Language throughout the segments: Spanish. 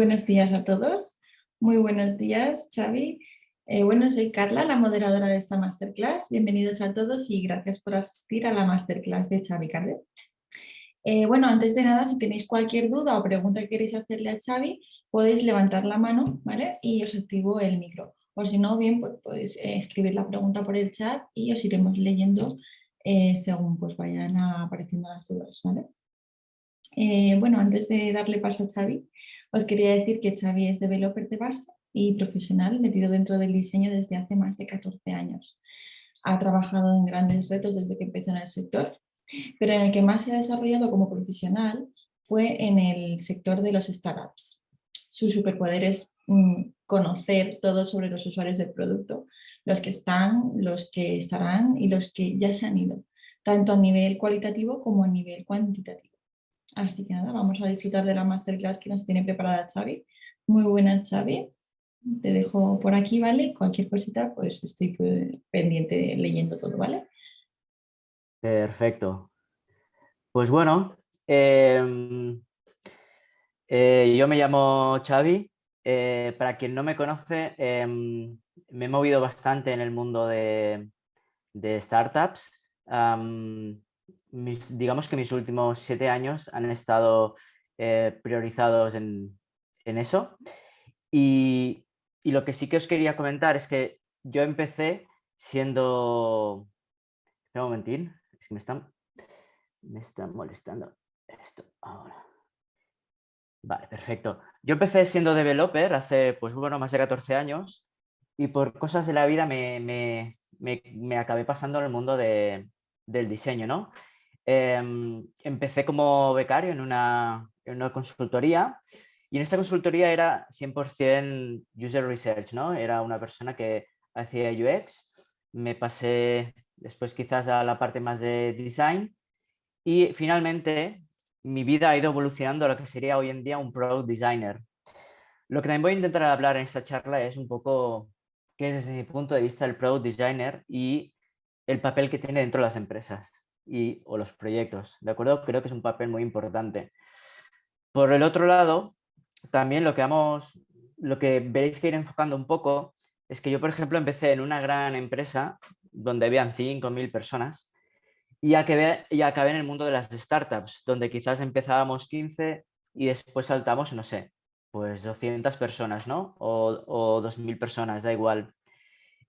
buenos días a todos. Muy buenos días, Xavi. Bueno, soy Carla, la moderadora de esta masterclass. Bienvenidos a todos y gracias por asistir a la masterclass de Xavi Cardet. Bueno, antes de nada, si tenéis cualquier duda o pregunta que queréis hacerle a Xavi, podéis levantar la mano, ¿vale? Y os activo el micro. O si no, bien, pues podéis escribir la pregunta por el chat y os iremos leyendo según pues vayan apareciendo las dudas, ¿vale? Bueno, antes de darle paso a Xavi, os quería decir que Xavi es developer de base y profesional metido dentro del diseño desde hace más de 14 años. Ha trabajado en grandes retos desde que empezó en el sector, pero en el que más se ha desarrollado como profesional fue en el sector de los startups. Su superpoder es conocer todo sobre los usuarios del producto, los que están, los que estarán y los que ya se han ido, tanto a nivel cualitativo como a nivel cuantitativo. Así que nada, vamos a disfrutar de la masterclass que nos tiene preparada Xavi. Muy buenas, Xavi. Te dejo por aquí, ¿vale? Cualquier cosita, pues estoy pendiente leyendo todo, ¿vale? Perfecto. Pues bueno, yo me llamo Xavi. Para quien no me conoce, me he movido bastante en el mundo de startups. Digamos que mis últimos 7 años han estado priorizados en eso. Y lo que sí que os quería comentar es que yo empecé siendo... Espera un momentín, es que me están molestando esto ahora. Vale, perfecto. Yo empecé siendo developer hace, pues bueno, más de 14 años y por cosas de la vida me acabé pasando al mundo del diseño, ¿no? Empecé como becario en una consultoría y en esta consultoría era 100% user research, ¿no? Era una persona que hacía UX, me pasé después quizás a la parte más de design y finalmente mi vida ha ido evolucionando a lo que sería hoy en día un product designer. Lo que también voy a intentar hablar en esta charla es un poco qué es desde mi punto de vista el product designer y el papel que tiene dentro de las empresas o los proyectos, ¿de acuerdo? Creo que es un papel muy importante. Por el otro lado, también lo que veréis que ir enfocando un poco es que yo, por ejemplo, empecé en una gran empresa donde habían 5.000 personas y acabé en el mundo de las startups, donde quizás empezábamos 15 y después saltamos, no sé, pues 200 personas, ¿no? O 2.000 personas, da igual.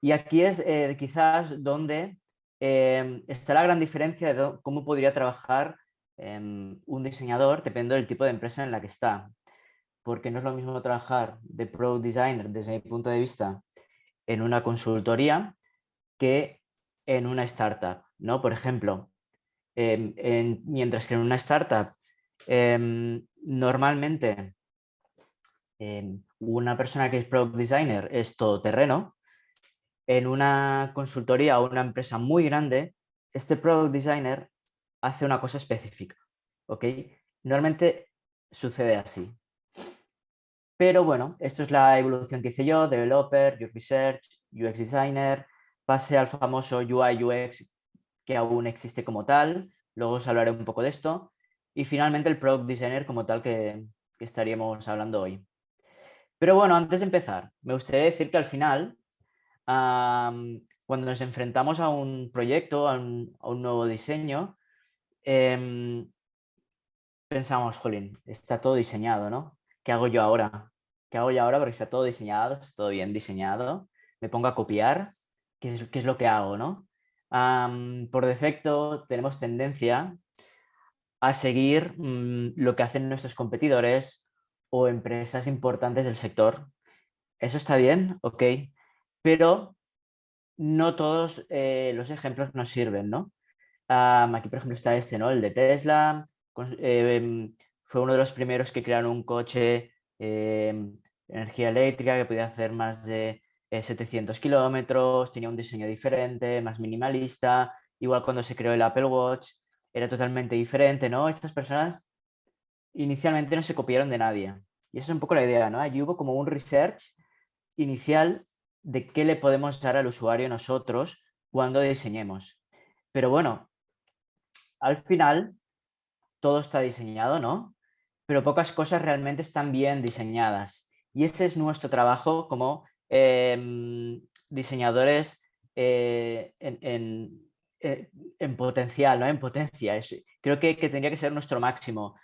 Y aquí es quizás donde está la gran diferencia de cómo podría trabajar un diseñador dependiendo del tipo de empresa en la que está. Porque no es lo mismo trabajar de product designer desde mi punto de vista en una consultoría que en una startup, ¿no? Por ejemplo, mientras que en una startup normalmente una persona que es product designer es todoterreno, en una consultoría o una empresa muy grande, este product designer hace una cosa específica, ¿ok? Normalmente sucede así. Pero bueno, esto es la evolución que hice yo, developer, UX research, UX designer, pasé al famoso UI UX que aún existe como tal, luego os hablaré un poco de esto, y finalmente el product designer como tal que estaríamos hablando hoy. Pero bueno, antes de empezar, me gustaría decir que al final, cuando nos enfrentamos a un proyecto, a un nuevo diseño, pensamos, jolín, está todo diseñado, ¿no? ¿Qué hago yo ahora? ¿Qué hago yo ahora? Porque está todo diseñado, está todo bien diseñado. Me pongo a copiar. ¿Qué es lo que hago, no? Por defecto, tenemos tendencia a seguir lo que hacen nuestros competidores o empresas importantes del sector. Eso está bien, ok, pero no todos los ejemplos nos sirven, ¿no? Aquí, por ejemplo, está este, ¿no? El de Tesla. Fue uno de los primeros que crearon un coche energía eléctrica que podía hacer más de 700 kilómetros, tenía un diseño diferente, más minimalista. Igual cuando se creó el Apple Watch era totalmente diferente, ¿no? Estas personas inicialmente no se copiaron de nadie. Y esa es un poco la idea, ¿no? Allí hubo como un research inicial de qué le podemos dar al usuario nosotros cuando diseñemos. Pero bueno, al final todo está diseñado, ¿no? pero pocas cosas realmente están bien diseñadas. Y ese es nuestro trabajo como diseñadores en potencial, ¿no? En potencia. Creo que tendría que ser nuestro máximo,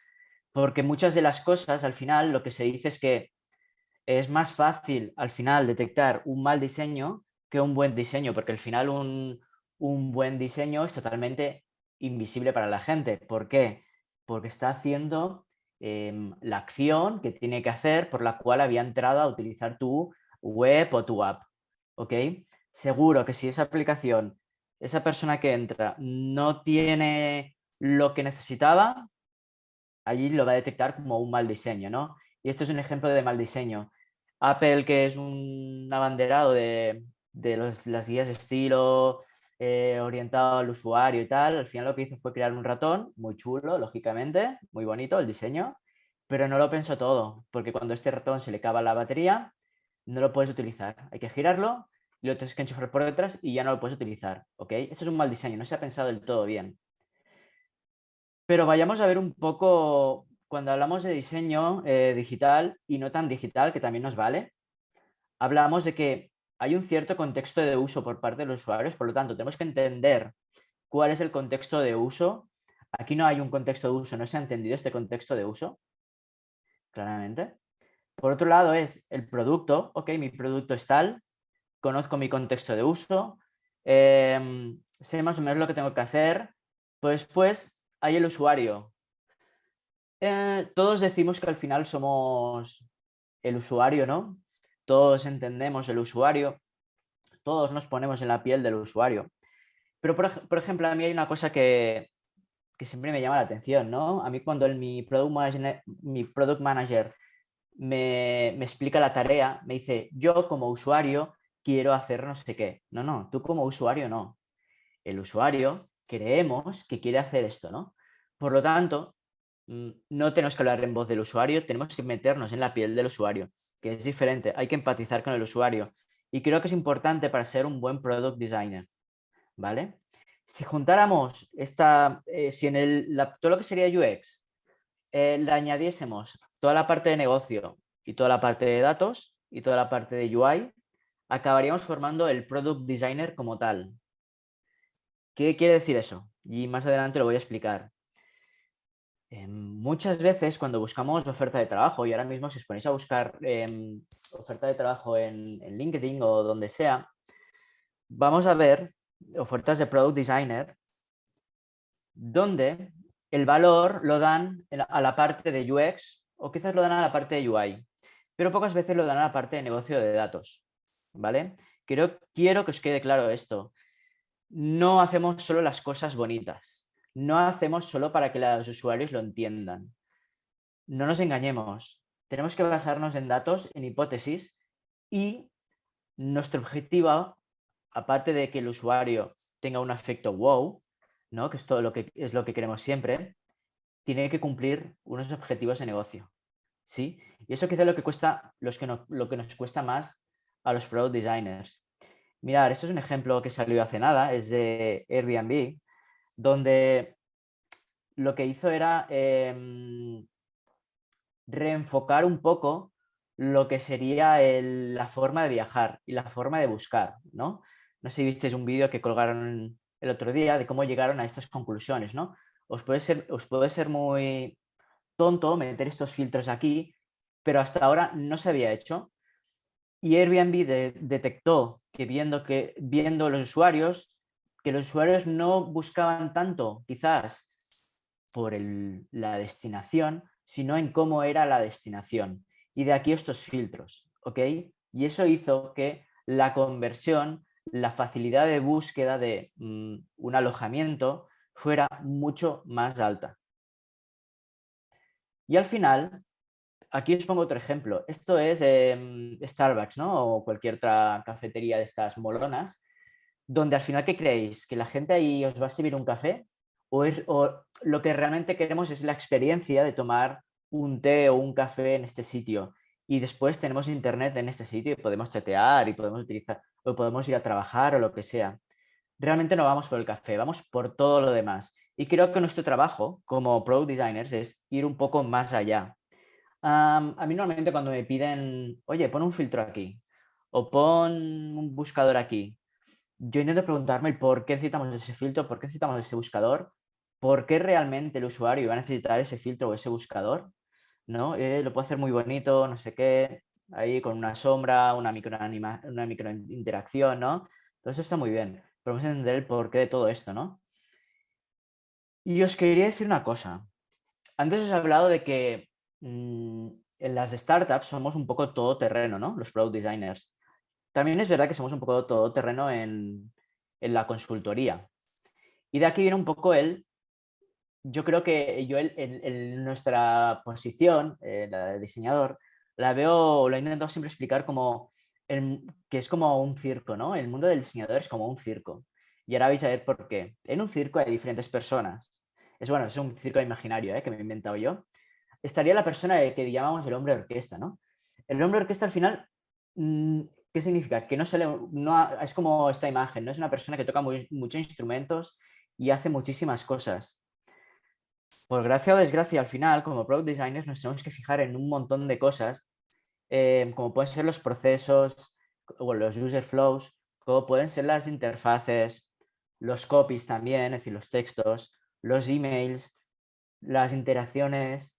porque muchas de las cosas al final lo que se dice es que es más fácil al final detectar un mal diseño que un buen diseño, porque al final un buen diseño es totalmente invisible para la gente. ¿Por qué? Porque está haciendo la acción que tiene que hacer por la cual había entrado a utilizar tu web o tu app. ¿Ok? Seguro que si esa aplicación, esa persona que entra, no tiene lo que necesitaba, allí lo va a detectar como un mal diseño, ¿no? Y esto es un ejemplo de mal diseño. Apple, que es un abanderado de las guías de estilo orientado al usuario y tal, al final lo que hizo fue crear un ratón muy chulo, lógicamente, muy bonito el diseño, pero no lo pensó todo, porque cuando a este ratón se le acaba la batería, no lo puedes utilizar. Hay que girarlo y lo tienes que enchufar por detrás y ya no lo puedes utilizar, ¿ok? Esto es un mal diseño, no se ha pensado del todo bien. Pero vayamos a ver un poco, cuando hablamos de diseño digital y no tan digital, que también nos vale, hablamos de que hay un cierto contexto de uso por parte de los usuarios, por lo tanto, tenemos que entender cuál es el contexto de uso. Aquí no hay un contexto de uso, no se ha entendido este contexto de uso, claramente. Por otro lado es el producto, ok, mi producto es tal, conozco mi contexto de uso, sé más o menos lo que tengo que hacer, pues hay el usuario. Todos decimos que al final somos el usuario, ¿no? Todos entendemos el usuario, todos nos ponemos en la piel del usuario. Pero, por ejemplo, a mí hay una cosa que siempre me llama la atención, ¿no? A mí cuando mi product manager me explica la tarea, me dice, yo como usuario quiero hacer no sé qué. No, no, tú como usuario no. El usuario creemos que quiere hacer esto, ¿no? Por lo tanto, no tenemos que hablar en voz del usuario, tenemos que meternos en la piel del usuario, que es diferente, hay que empatizar con el usuario. Y creo que es importante para ser un buen product designer, ¿vale? Si juntáramos si en todo lo que sería UX le añadiésemos toda la parte de negocio y toda la parte de datos y toda la parte de UI, acabaríamos formando el product designer como tal. ¿Qué quiere decir eso? Y más adelante lo voy a explicar. Muchas veces cuando buscamos oferta de trabajo, y ahora mismo si os ponéis a buscar oferta de trabajo en LinkedIn o donde sea, vamos a ver ofertas de Product Designer donde el valor lo dan a la parte de UX o quizás lo dan a la parte de UI, pero pocas veces lo dan a la parte de negocio de datos, ¿vale? Quiero que os quede claro esto. No hacemos solo las cosas bonitas, no hacemos solo para que los usuarios lo entiendan. No nos engañemos, tenemos que basarnos en datos, en hipótesis y nuestro objetivo, aparte de que el usuario tenga un efecto wow, ¿no? Que es todo lo que queremos siempre, tiene que cumplir unos objetivos de negocio, ¿sí? Y eso quizá es lo que cuesta, lo que nos cuesta más a los product designers. Mirad, esto es un ejemplo que salió hace nada, es de Airbnb, donde lo que hizo era reenfocar un poco lo que sería la forma de viajar y la forma de buscar, ¿no? No sé si visteis un vídeo que colgaron el otro día de cómo llegaron a estas conclusiones, ¿no? Os puede ser muy tonto meter estos filtros aquí, pero hasta ahora no se había hecho. Y Airbnb detectó que viendo los usuarios, que los usuarios no buscaban tanto, quizás, por la destinación, sino en cómo era la destinación. Y de aquí estos filtros, ¿ok? Y eso hizo que la conversión, la facilidad de búsqueda de un alojamiento fuera mucho más alta. Y al final, aquí os pongo otro ejemplo. Esto es Starbucks, ¿no? O cualquier otra cafetería de estas molonas, donde al final, ¿qué creéis? ¿Que la gente ahí os va a servir un café? ¿O lo que realmente queremos es la experiencia de tomar un té o un café en este sitio? Y después tenemos internet en este sitio y podemos chatear y podemos utilizar, o podemos ir a trabajar o lo que sea. Realmente no vamos por el café, vamos por todo lo demás. Y creo que nuestro trabajo como product designers es ir un poco más allá. A mí normalmente cuando me piden, oye, pon un filtro aquí o pon un buscador aquí, yo intento preguntarme el por qué necesitamos ese filtro, por qué necesitamos ese buscador, por qué realmente el usuario va a necesitar ese filtro o ese buscador, ¿no? Lo puedo hacer muy bonito, no sé qué, ahí con una sombra, una micro interacción, ¿no? Todo eso está muy bien, pero vamos a entender el porqué de todo esto, ¿no? Y os quería decir una cosa. Antes os he hablado de que en las startups somos un poco todoterreno, ¿no? Los product designers. También es verdad que somos un poco todoterreno en la consultoría. Y de aquí viene un poco yo creo que yo nuestra posición, la de diseñador, la veo, lo he intentado siempre explicar como que es como un circo, ¿no? El mundo del diseñador es como un circo. Y ahora vais a ver por qué. En un circo hay diferentes personas. Bueno, es un circo imaginario, que me he inventado yo. Estaría la persona que llamamos el hombre orquesta, ¿no? El hombre orquesta al final, ¿qué significa? Que no se le, no, es como esta imagen, ¿no? Es una persona que toca muchos instrumentos y hace muchísimas cosas. Por gracia o desgracia, al final, como product designers, nos tenemos que fijar en un montón de cosas, como pueden ser los procesos o los user flows, como pueden ser las interfaces, los copies también, es decir, los textos, los emails, las interacciones,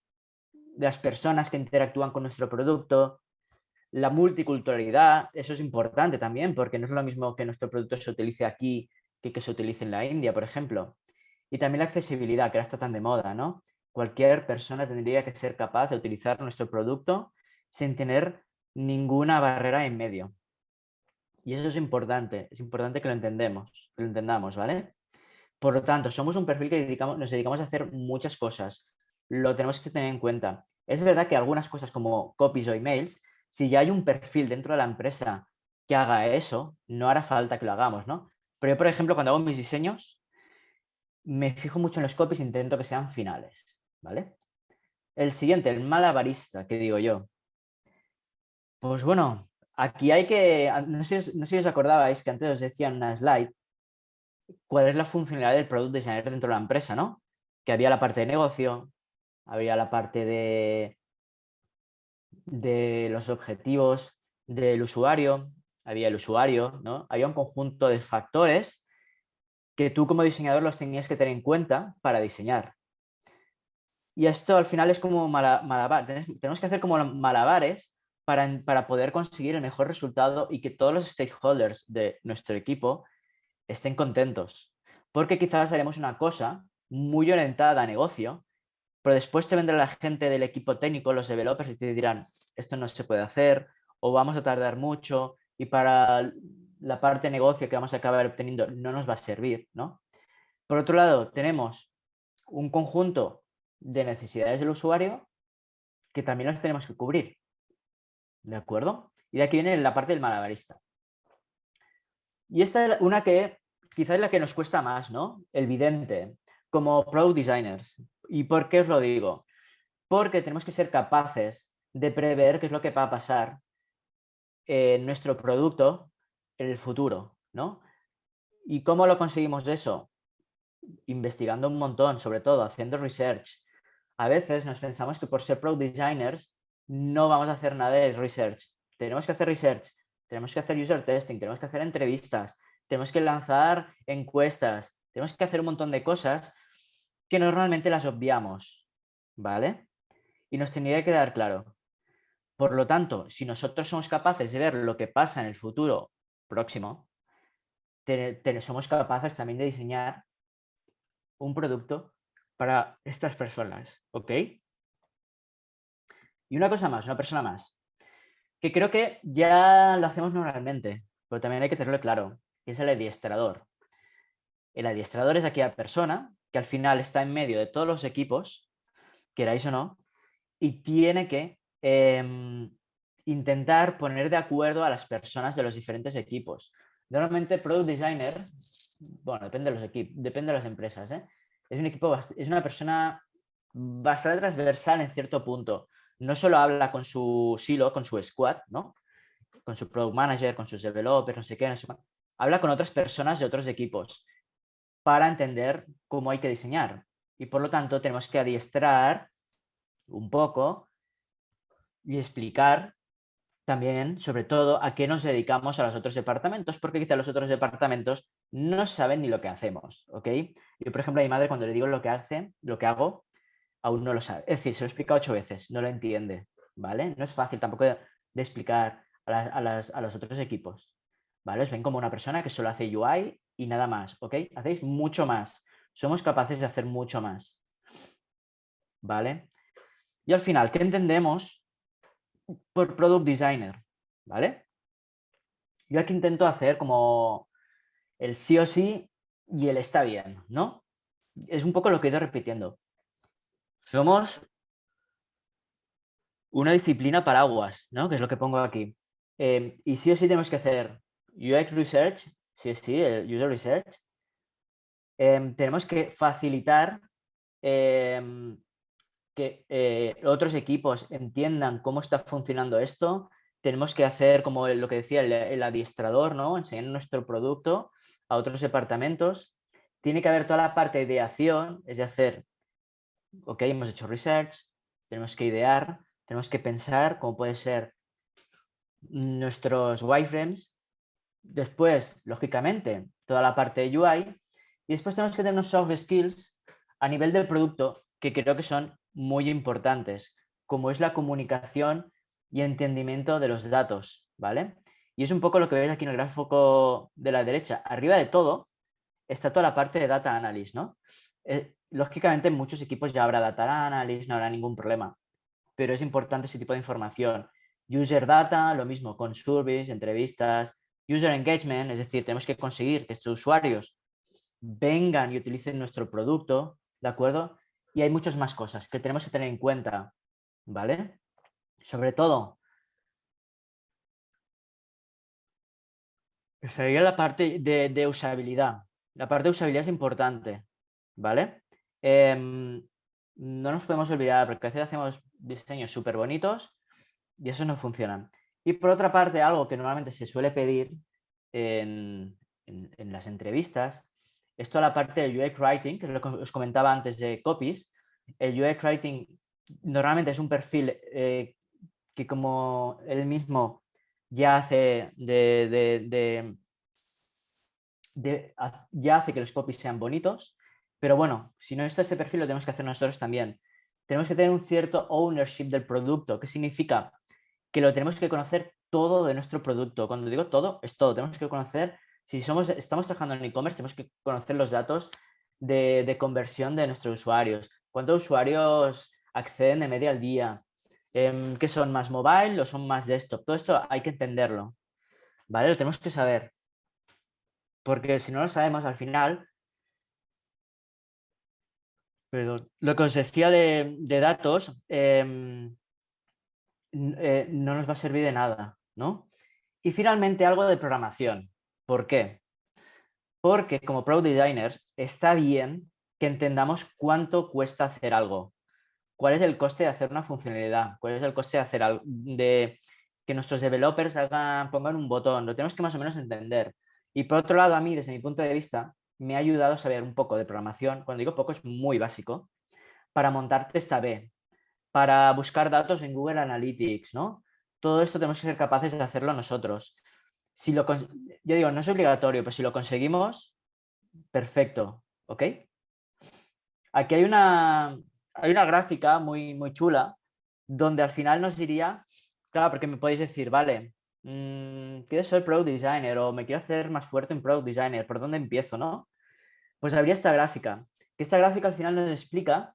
las personas que interactúan con nuestro producto, la multiculturalidad, eso es importante también, porque no es lo mismo que nuestro producto se utilice aquí que se utilice en la India, por ejemplo. Y también la accesibilidad, que ahora está tan de moda, ¿no? Cualquier persona tendría que ser capaz de utilizar nuestro producto sin tener ninguna barrera en medio. Y eso es importante que lo entendamos, ¿vale? Por lo tanto, somos un perfil que nos dedicamos a hacer muchas cosas. Lo tenemos que tener en cuenta. Es verdad que algunas cosas como copies o emails, si ya hay un perfil dentro de la empresa que haga eso, no hará falta que lo hagamos, ¿no? Pero yo, por ejemplo, cuando hago mis diseños, me fijo mucho en los copies e intento que sean finales, ¿vale? El siguiente, el malabarista, que digo yo. Pues bueno, aquí hay que, no sé si os acordabais que antes os decía en una slide cuál es la funcionalidad del product designer dentro de la empresa, ¿no? Que había la parte de negocio, había la parte de los objetivos del usuario, había el usuario, ¿no? Había un conjunto de factores que tú como diseñador los tenías que tener en cuenta para diseñar. Y esto al final es como malabar. Tenemos que hacer como malabares para poder conseguir el mejor resultado y que todos los stakeholders de nuestro equipo estén contentos. Porque quizás haremos una cosa muy orientada a negocio, pero después te vendrá la gente del equipo técnico, los developers, y te dirán, esto no se puede hacer o vamos a tardar mucho y para la parte de negocio que vamos a acabar obteniendo no nos va a servir, ¿no? Por otro lado, tenemos un conjunto de necesidades del usuario que también las tenemos que cubrir, ¿de acuerdo? Y de aquí viene la parte del malabarista. Y esta es una que quizás es la que nos cuesta más, ¿no? El vidente, como product designers. ¿Y por qué os lo digo? Porque tenemos que ser capaces de prever qué es lo que va a pasar en nuestro producto en el futuro, ¿no? ¿Y cómo lo conseguimos eso? Investigando un montón, sobre todo haciendo research. A veces nos pensamos que por ser product designers no vamos a hacer nada de research. Tenemos que hacer research, tenemos que hacer user testing, tenemos que hacer entrevistas, tenemos que lanzar encuestas, tenemos que hacer un montón de cosas que normalmente las obviamos, ¿vale? Y nos tendría que quedar claro. Por lo tanto, si nosotros somos capaces de ver lo que pasa en el futuro próximo, somos capaces también de diseñar un producto para estas personas, ¿ok? Y una cosa más, una persona más, que creo que ya lo hacemos normalmente, pero también hay que tenerlo claro, que es el adiestrador. El adiestrador es aquella persona que al final está en medio de todos los equipos, queráis o no, y tiene que intentar poner de acuerdo a las personas de los diferentes equipos. Normalmente, product designer, bueno, depende de los equipos, depende de las empresas, ¿eh? Es un equipo, es una persona bastante transversal en cierto punto. No solo habla con su silo, con su squad, ¿no? Con su product manager, con sus developers, no sé qué, no sé cuánto. Habla con otras personas de otros equipos para entender cómo hay que diseñar. Y por lo tanto, tenemos que adiestrar un poco y explicar también, sobre todo, a qué nos dedicamos a los otros departamentos, porque quizá los otros departamentos no saben ni lo que hacemos, ¿ok? Yo, por ejemplo, a mi madre cuando le digo lo que hago, aún no lo sabe. Es decir, se lo he explicado 8 veces, no lo entiende, ¿vale? No es fácil tampoco de explicar a los otros equipos, ¿vale? Os ven como una persona que solo hace UI y nada más, ¿ok? Hacéis mucho más. Somos capaces de hacer mucho más, ¿vale? Y al final, ¿qué entendemos por Product Designer? ¿Vale? Yo aquí intento hacer como el sí o sí y el está bien, ¿no? Es un poco lo que he ido repitiendo. Somos una disciplina paraguas, ¿no? Que es lo que pongo aquí. Y sí o sí tenemos que hacer UX Research, sí o sí, el User Research. Tenemos que facilitar que otros equipos entiendan cómo está funcionando esto. Tenemos que hacer, como lo que decía, el adiestrador, ¿no? Enseñar nuestro producto a otros departamentos. Tiene que haber toda la parte de ideación, es decir, ok, hemos hecho research, tenemos que idear, tenemos que pensar cómo puede ser nuestros wireframes. Después, lógicamente, toda la parte de UI. Y después tenemos que tener unos soft skills a nivel del producto que creo que son muy importantes, como es la comunicación y entendimiento de los datos, ¿vale? Y es un poco lo que veis aquí en el gráfico de la derecha. Arriba de todo está toda la parte de data analysis, ¿no? Lógicamente en muchos equipos ya habrá data analysis, no habrá ningún problema, pero es importante ese tipo de información. User data, lo mismo con surveys, entrevistas, user engagement, es decir, tenemos que conseguir que estos usuarios vengan y utilicen nuestro producto, ¿de acuerdo? Y hay muchas más cosas que tenemos que tener en cuenta, ¿vale? Sobre todo, sería la parte de usabilidad. La parte de usabilidad es importante, ¿vale? No nos podemos olvidar, porque a veces hacemos diseños súper bonitos y esos no funcionan. Y por otra parte, algo que normalmente se suele pedir en las entrevistas es toda la parte del UX Writing, que es lo que os comentaba antes de copies. El UX Writing normalmente es un perfil que como él mismo ya hace ya hace que los copies sean bonitos, pero bueno, si no está ese perfil lo tenemos que hacer nosotros también. Tenemos que tener un cierto ownership del producto. ¿Qué significa? Que lo tenemos que conocer todo de nuestro producto. Cuando digo todo, es todo. Tenemos que conocer, si estamos trabajando en e-commerce, tenemos que conocer los datos de conversión de nuestros usuarios. ¿Cuántos usuarios acceden de media al día? ¿Qué son más mobile o son más desktop? Todo esto hay que entenderlo, ¿vale? Lo tenemos que saber. Porque si no lo sabemos, al final, perdón, lo que os decía de datos no nos va a servir de nada, ¿no? Y finalmente algo de programación. ¿Por qué? Porque como Product Designers está bien que entendamos cuánto cuesta hacer algo. ¿Cuál es el coste de hacer una funcionalidad? ¿Cuál es el coste de hacer algo, de que nuestros developers pongan un botón? Lo tenemos que más o menos entender. Y por otro lado, a mí, desde mi punto de vista, me ha ayudado a saber un poco de programación. Cuando digo poco, es muy básico. Para montar test A/B, para buscar datos en Google Analytics, ¿no? Todo esto tenemos que ser capaces de hacerlo nosotros. Si lo, yo digo, no es obligatorio, pero si lo conseguimos, perfecto, ¿ok? Aquí hay una gráfica muy, muy chula donde al final nos diría, claro, porque me podéis decir, vale, quiero ser Product Designer o me quiero hacer más fuerte en Product Designer, ¿por dónde empiezo, no? Pues habría esta gráfica, que esta gráfica al final nos explica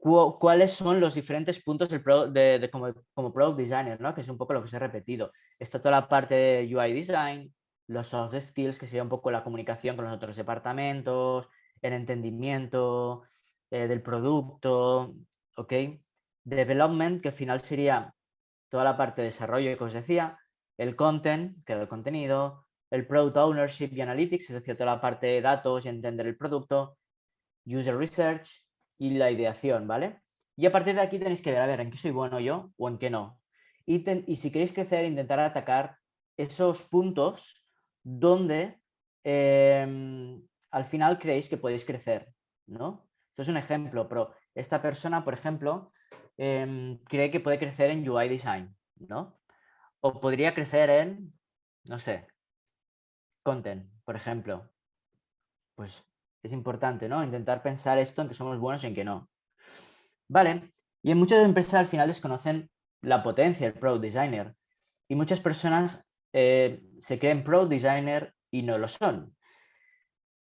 cuáles son los diferentes puntos como Product Designer, ¿no? Que es un poco lo que os he repetido. Está toda la parte de UI Design, los soft skills, que sería un poco la comunicación con los otros departamentos, el entendimiento del producto, ¿ok? Development, que al final sería toda la parte de desarrollo que os decía, el content, que era el contenido, el Product Ownership y Analytics, es decir, toda la parte de datos y entender el producto, User Research y la ideación, ¿vale? Y a partir de aquí tenéis que ver, a ver, en qué soy bueno yo o en qué no. Y si queréis crecer, intentar atacar esos puntos donde al final creéis que podéis crecer, ¿no? Esto es un ejemplo, pero esta persona, por ejemplo, cree que puede crecer en UI design, ¿no? O podría crecer en, no sé, content, por ejemplo. Pues es importante, ¿no? Intentar pensar esto en que somos buenos y en que no. Vale, y en muchas empresas al final desconocen la potencia del product designer y muchas personas se creen product designer y no lo son.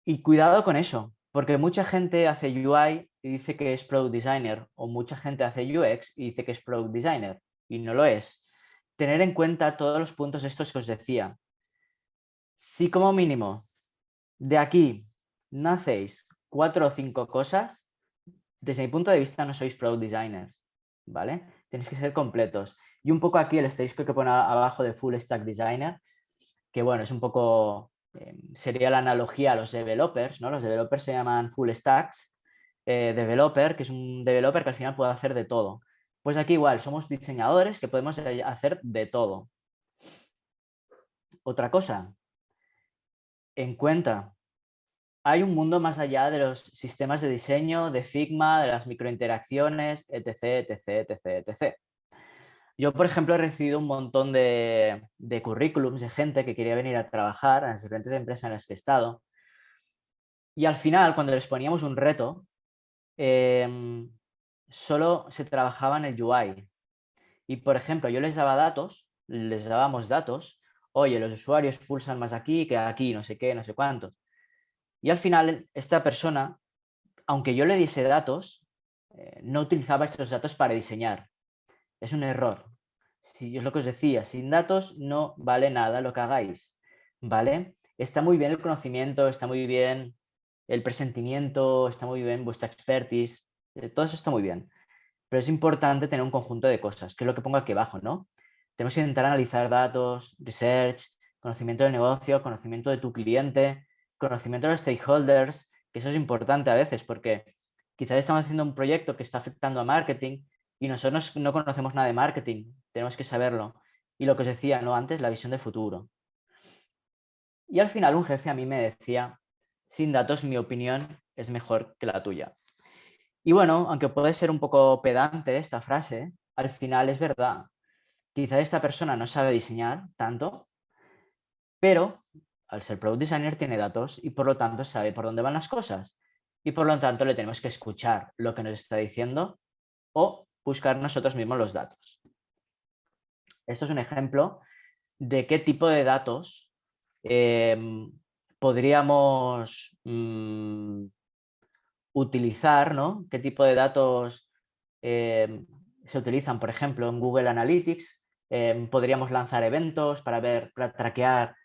Y cuidado con eso, porque mucha gente hace UI y dice que es product designer, o mucha gente hace UX y dice que es product designer y no lo es. Tener en cuenta todos los puntos estos que os decía. Si como mínimo de aquí no hacéis 4 o 5 cosas, desde mi punto de vista no sois product designers, ¿vale? Tenéis que ser completos. Y un poco aquí el asterisco que pone abajo de full stack designer, que bueno, es un poco, sería la analogía a los developers, ¿no? Los developers se llaman full stacks developer, que es un developer que al final puede hacer de todo. Pues aquí igual, somos diseñadores que podemos hacer de todo. Otra cosa, en cuenta, hay un mundo más allá de los sistemas de diseño, de Figma, de las microinteracciones, etc, etc, etc, etc. Yo, por ejemplo, he recibido un montón de currículums de gente que quería venir a trabajar en las diferentes empresas en las que he estado. Y al final, cuando les poníamos un reto, solo se trabajaba en el UI. Y, por ejemplo, yo les daba datos, les dábamos datos, oye, los usuarios pulsan más aquí que aquí, no sé qué, no sé cuántos. Y al final, esta persona, aunque yo le diese datos, no utilizaba esos datos para diseñar. Es un error. Si es lo que os decía, sin datos no vale nada lo que hagáis, ¿vale? Está muy bien el conocimiento, está muy bien el presentimiento, está muy bien vuestra expertise, todo eso está muy bien. Pero es importante tener un conjunto de cosas, que es lo que pongo aquí abajo, ¿no? Tenemos que intentar analizar datos, research, conocimiento del negocio, conocimiento de tu cliente, conocimiento de los stakeholders, que eso es importante a veces porque quizás estamos haciendo un proyecto que está afectando a marketing y nosotros no conocemos nada de marketing, tenemos que saberlo. Y lo que os decía, ¿no? Antes, la visión de futuro. Y al final un jefe a mí me decía, sin datos mi opinión es mejor que la tuya. Y bueno, aunque puede ser un poco pedante esta frase, al final es verdad. Quizá esta persona no sabe diseñar tanto, pero al ser product designer tiene datos y por lo tanto sabe por dónde van las cosas. Y por lo tanto le tenemos que escuchar lo que nos está diciendo o buscar nosotros mismos los datos. Esto es un ejemplo de qué tipo de datos podríamos utilizar, ¿no? ¿Qué tipo de datos se utilizan, por ejemplo, en Google Analytics? Podríamos lanzar eventos para ver, para traquear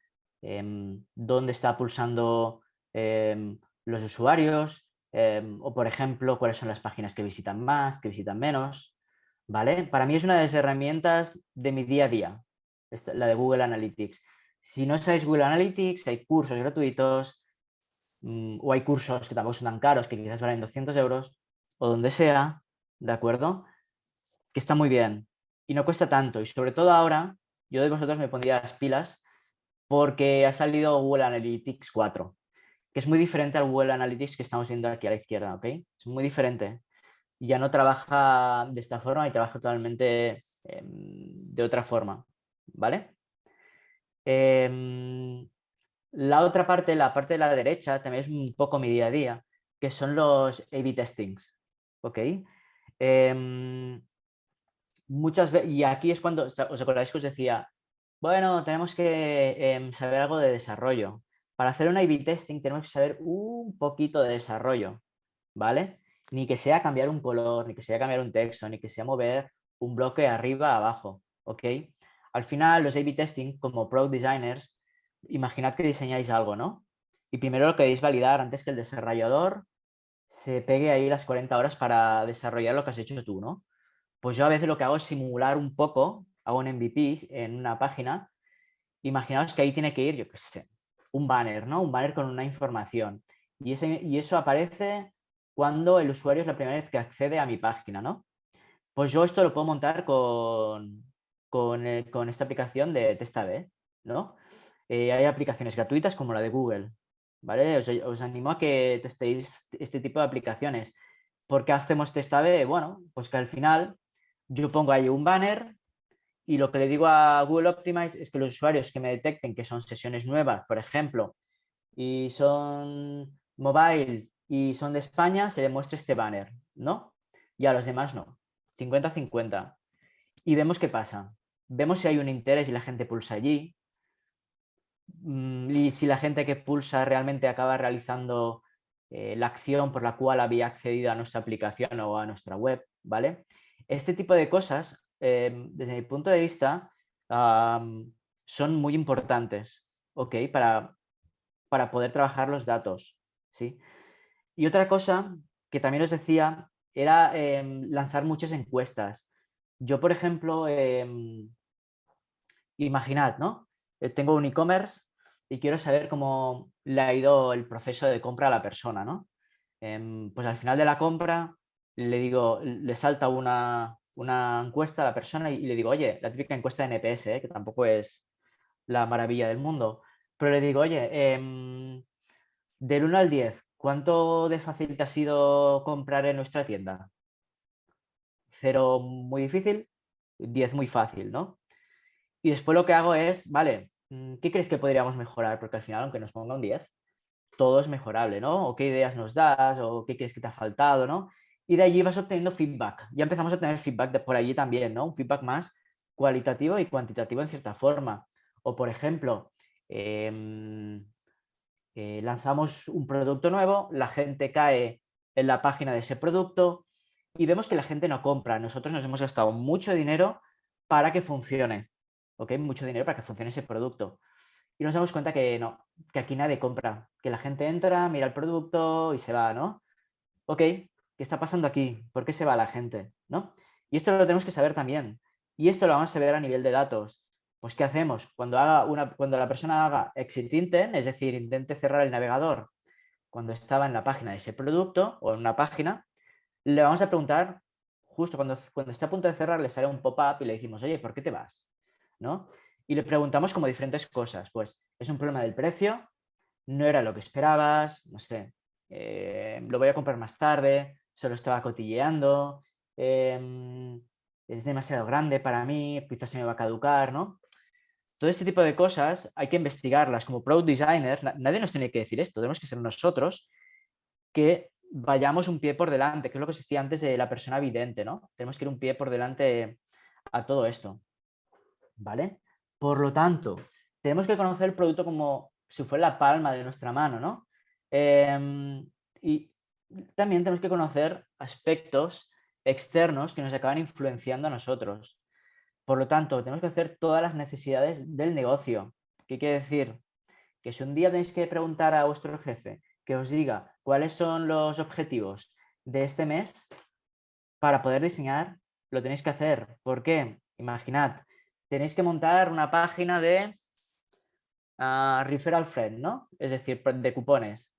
dónde está pulsando los usuarios o, por ejemplo, cuáles son las páginas que visitan más, que visitan menos, ¿vale? Para mí es una de las herramientas de mi día a día, la de Google Analytics. Si no sabéis Google Analytics, hay cursos gratuitos, o hay cursos que tampoco son tan caros, que quizás valen 200 euros, o donde sea, ¿de acuerdo? Que está muy bien y no cuesta tanto. Y sobre todo ahora, yo de vosotros me pondría las pilas porque ha salido Google Analytics 4, que es muy diferente al Google Analytics que estamos viendo aquí a la izquierda, ¿ok? Es muy diferente. Ya no trabaja de esta forma y trabaja totalmente de otra forma, ¿vale? La otra parte, la parte de la derecha, también es un poco mi día a día, que son los A/B testings. ¿Ok? Muchas veces, y aquí es cuando, ¿os acordáis que os decía? Bueno, tenemos que saber algo de desarrollo. Para hacer un A/B testing tenemos que saber un poquito de desarrollo, ¿vale? Ni que sea cambiar un color, ni que sea cambiar un texto, ni que sea mover un bloque arriba a abajo, ¿ok? Al final, los A/B testing, como product designers, imaginad que diseñáis algo, ¿no? Y primero lo queréis validar antes que el desarrollador se pegue ahí las 40 horas para desarrollar lo que has hecho tú, ¿no? Pues yo a veces lo que hago es simular un poco, hago un MVP en una página. Imaginaos que ahí tiene que ir, yo qué sé, un banner, ¿no? Un banner con una información. Y eso aparece cuando el usuario es la primera vez que accede a mi página, ¿no? Pues yo esto lo puedo montar con esta aplicación de TestAB, ¿no? Hay aplicaciones gratuitas como la de Google, ¿vale? Os animo a que testéis este tipo de aplicaciones. ¿Por qué hacemos test A/B? Bueno, pues que al final yo pongo ahí un banner y lo que le digo a Google Optimize es que los usuarios que me detecten que son sesiones nuevas, por ejemplo, y son mobile y son de España, se le muestra este banner, ¿no? Y a los demás no. 50-50. Y vemos qué pasa. Vemos si hay un interés y la gente pulsa allí. Y si la gente que pulsa realmente acaba realizando la acción por la cual había accedido a nuestra aplicación o a nuestra web, ¿vale? Este tipo de cosas, desde mi punto de vista, son muy importantes, ¿ok? Para poder trabajar los datos, ¿sí? Y otra cosa que también os decía era lanzar muchas encuestas. Yo, por ejemplo, imaginad, ¿no? Tengo un e-commerce y quiero saber cómo le ha ido el proceso de compra a la persona, ¿no? Pues al final de la compra le digo, le salta una encuesta a la persona y le digo, oye, la típica encuesta de NPS, que tampoco es la maravilla del mundo, pero le digo, oye, del 1 al 10, ¿cuánto de fácil te ha sido comprar en nuestra tienda? 0 muy difícil, 10 muy fácil, ¿no? Y después lo que hago es, vale, ¿qué crees que podríamos mejorar? Porque al final, aunque nos ponga un 10, todo es mejorable, ¿no? O qué ideas nos das, o qué crees que te ha faltado, ¿no? Y de allí vas obteniendo feedback. Ya empezamos a tener feedback de por allí también, ¿no? Un feedback más cualitativo y cuantitativo en cierta forma. O, por ejemplo, lanzamos un producto nuevo, la gente cae en la página de ese producto y vemos que la gente no compra. Nosotros nos hemos gastado mucho dinero para que funcione, ¿ok? Mucho dinero para que funcione ese producto. Y nos damos cuenta que no, que aquí nadie compra, que la gente entra, mira el producto y se va, ¿no? Ok, ¿qué está pasando aquí? ¿Por qué se va la gente? ¿No? Y esto lo tenemos que saber también. Y esto lo vamos a ver a nivel de datos. Pues, ¿qué hacemos? Cuando la persona haga exit intent, es decir, intente cerrar el navegador cuando estaba en la página de ese producto o en una página, le vamos a preguntar, justo cuando esté a punto de cerrar, le sale un pop-up y le decimos, oye, ¿por qué te vas? ¿No? Y le preguntamos como diferentes cosas. Pues, ¿es un problema del precio? ¿No era lo que esperabas? No sé. Lo voy a comprar más tarde, solo estaba cotilleando, es demasiado grande para mí, quizás se me va a caducar, ¿no? Todo este tipo de cosas hay que investigarlas. Como product designers, nadie nos tiene que decir esto, tenemos que ser nosotros que vayamos un pie por delante, que es lo que se decía antes de la persona vidente, ¿no? Tenemos que ir un pie por delante a todo esto, ¿vale? Por lo tanto, tenemos que conocer el producto como si fuera la palma de nuestra mano, ¿no? Y también tenemos que conocer aspectos externos que nos acaban influenciando a nosotros. Por lo tanto, tenemos que hacer todas las necesidades del negocio. ¿Qué quiere decir? Que si un día tenéis que preguntar a vuestro jefe que os diga cuáles son los objetivos de este mes para poder diseñar, lo tenéis que hacer. ¿Por qué? Imaginad, tenéis que montar una página de referral friend, ¿no? Es decir, de cupones.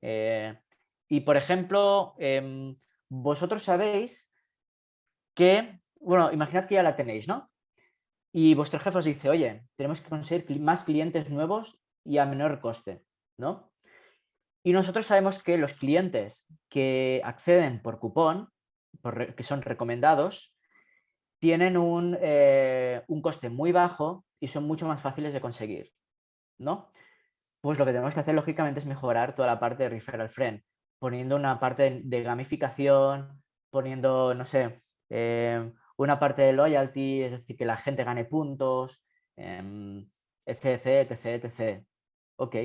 Y por ejemplo, vosotros sabéis que, bueno, imaginad que ya la tenéis, ¿no? Y vuestro jefe os dice, oye, tenemos que conseguir más clientes nuevos y a menor coste, ¿no? Y nosotros sabemos que los clientes que acceden por cupón, que son recomendados, tienen un coste muy bajo y son mucho más fáciles de conseguir, ¿no? Pues lo que tenemos que hacer, lógicamente, es mejorar toda la parte de referral friend, poniendo una parte de gamificación, poniendo, no sé, una parte de loyalty, es decir, que la gente gane puntos, etc, etc, etc. Ok.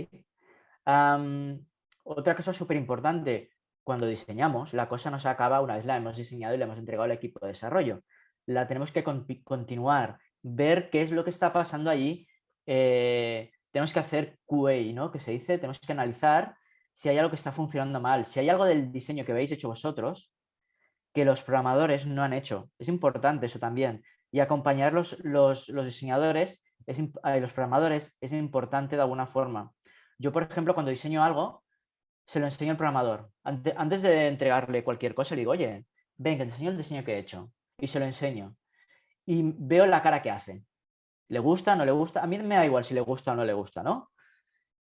Otra cosa súper importante, cuando diseñamos, la cosa no se acaba una vez la hemos diseñado y la hemos entregado al equipo de desarrollo. La tenemos que continuar, ver qué es lo que está pasando allí. Tenemos que hacer QA, ¿no? Que se dice, tenemos que analizar si hay algo que está funcionando mal, si hay algo del diseño que habéis hecho vosotros que los programadores no han hecho. Es importante eso también. Y acompañar los diseñadores, los programadores, es importante de alguna forma. Yo, por ejemplo, cuando diseño algo, se lo enseño al programador. Antes de entregarle cualquier cosa, le digo, oye, ven, que te enseño el diseño que he hecho. Y se lo enseño. Y veo la cara que hace. ¿Le gusta? ¿No le gusta? A mí me da igual si le gusta o no le gusta, ¿no?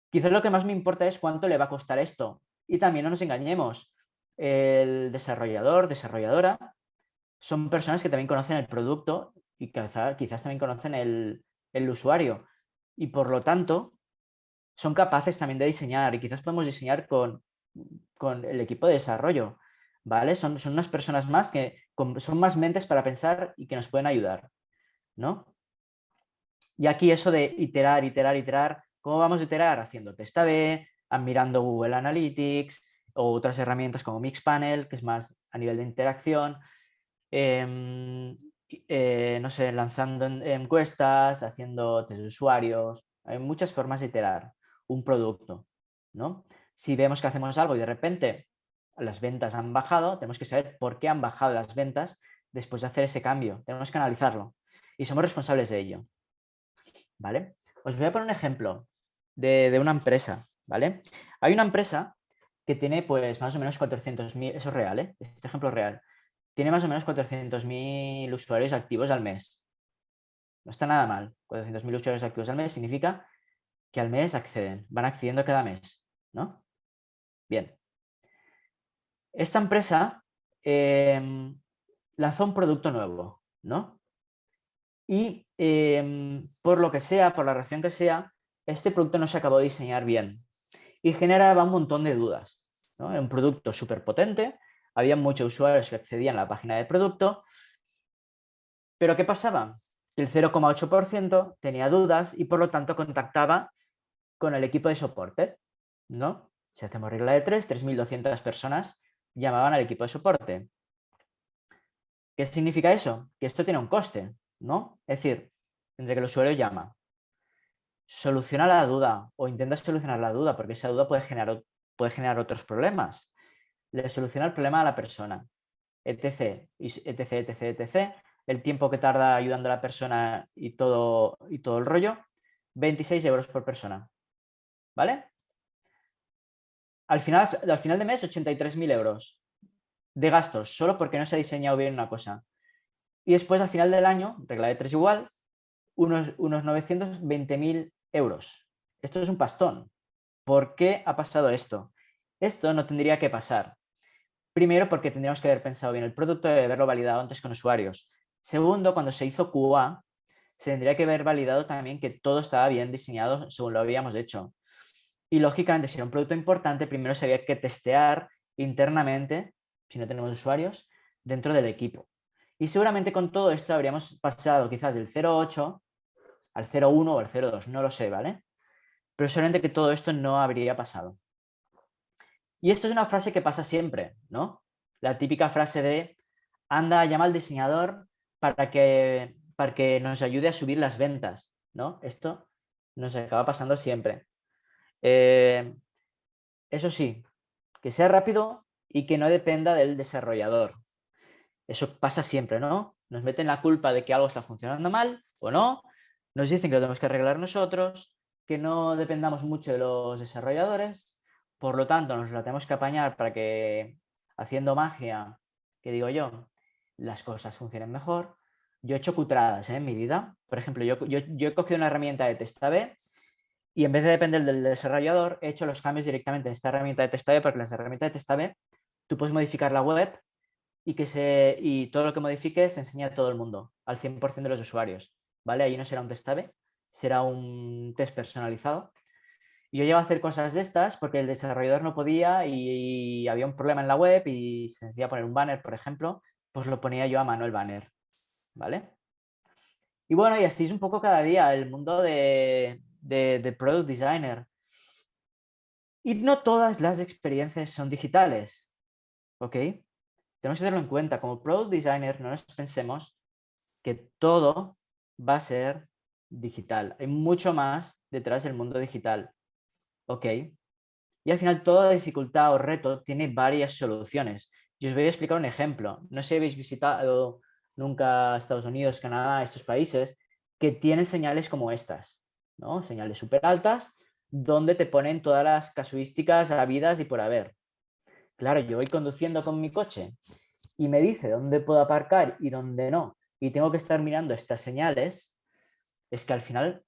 Quizás lo que más me importa es cuánto le va a costar esto. Y también no nos engañemos. el desarrollador, desarrolladora, son personas que también conocen el producto y quizás también conocen el usuario. Y por lo tanto, son capaces también de diseñar y quizás podemos diseñar con el equipo de desarrollo, ¿vale? Son unas personas más que son más mentes para pensar y que nos pueden ayudar, ¿no? Y aquí eso de iterar, iterar, iterar, ¿cómo vamos a iterar? Haciendo test A/B, mirando Google Analytics o otras herramientas como Mixpanel, que es más a nivel de interacción, no sé, lanzando encuestas, haciendo test de usuarios. Hay muchas formas de iterar un producto, ¿no? Si vemos que hacemos algo y de repente las ventas han bajado, tenemos que saber por qué han bajado las ventas después de hacer ese cambio. Tenemos que analizarlo y somos responsables de ello, ¿vale? Os voy a poner un ejemplo de una empresa, ¿vale? Hay una empresa que tiene pues más o menos 400.000, eso es real, ¿eh? Este ejemplo es real. Tiene más o menos 400.000 usuarios activos al mes. No está nada mal. 400.000 usuarios activos al mes significa que al mes acceden, van accediendo cada mes, ¿no? Bien. Esta empresa lanzó un producto nuevo, ¿no? Y por lo que sea, por la razón que sea, este producto no se acabó de diseñar bien y generaba un montón de dudas, ¿no? Era un producto súper potente, había muchos usuarios que accedían a la página del producto, pero ¿qué pasaba? Que el 0,8% tenía dudas y por lo tanto contactaba con el equipo de soporte, ¿no? Si hacemos regla de 3.200 personas llamaban al equipo de soporte. ¿Qué significa eso? Que esto tiene un coste, ¿no? Es decir, entre que el usuario llama, soluciona la duda o intenta solucionar la duda, porque esa duda puede generar otros problemas. Le soluciona el problema a la persona, etc, etc, etc, etc. El tiempo que tarda ayudando a la persona y todo el rollo, 26 euros por persona, ¿vale? Al final de mes, 83.000 euros de gastos, solo porque no se ha diseñado bien una cosa. Y después, al final del año, regla de 3 igual, unos 920.000 euros. Esto es un pastón. ¿Por qué ha pasado esto? Esto no tendría que pasar. Primero, porque tendríamos que haber pensado bien el producto y haberlo validado antes con usuarios. Segundo, cuando se hizo QA, se tendría que haber validado también que todo estaba bien diseñado según lo habíamos hecho. Y lógicamente, si era un producto importante, primero se había que testear internamente, si no tenemos usuarios, dentro del equipo. Y seguramente con todo esto habríamos pasado quizás del 0.8 al 0.1 o al 0.2, no lo sé, ¿vale? Pero seguramente que todo esto no habría pasado. Y esto es una frase que pasa siempre, ¿no? La típica frase de, anda, llama al diseñador para que nos ayude a subir las ventas, ¿no? Esto nos acaba pasando siempre. Eso sí, que sea rápido y que no dependa del desarrollador. Eso pasa siempre, ¿no? Nos meten la culpa de que algo está funcionando mal o no, nos dicen que lo tenemos que arreglar nosotros, que no dependamos mucho de los desarrolladores, por lo tanto nos la tenemos que apañar para que haciendo magia, que digo yo, las cosas funcionen mejor. Yo he hecho cutradas en mi vida. Por ejemplo, yo he cogido una herramienta de test A/B y en vez de depender del desarrollador, he hecho los cambios directamente en esta herramienta de test A/B porque en esta herramienta de test A/B tú puedes modificar la web y todo lo que modifiques se enseña a todo el mundo, al 100% de los usuarios, ¿vale? Ahí no será un test A/B, será un test personalizado. Y yo llevo a hacer cosas de estas porque el desarrollador no podía y había un problema en la web y se necesitaba poner un banner, por ejemplo, pues lo ponía yo a mano el banner, ¿vale? Y bueno, y así es un poco cada día el mundo de Product Designer. Y no todas las experiencias son digitales, ¿ok? Tenemos que tenerlo en cuenta. Como Product Designer, no nos pensemos que todo va a ser digital. Hay mucho más detrás del mundo digital, ¿ok? Y al final toda dificultad o reto tiene varias soluciones. Y os voy a explicar un ejemplo. No sé si habéis visitado nunca Estados Unidos, Canadá, estos países que tienen señales como estas, ¿no? Señales súper altas donde te ponen todas las casuísticas habidas y por haber. Claro, yo voy conduciendo con mi coche y me dice dónde puedo aparcar y dónde no, y tengo que estar mirando estas señales, es que al final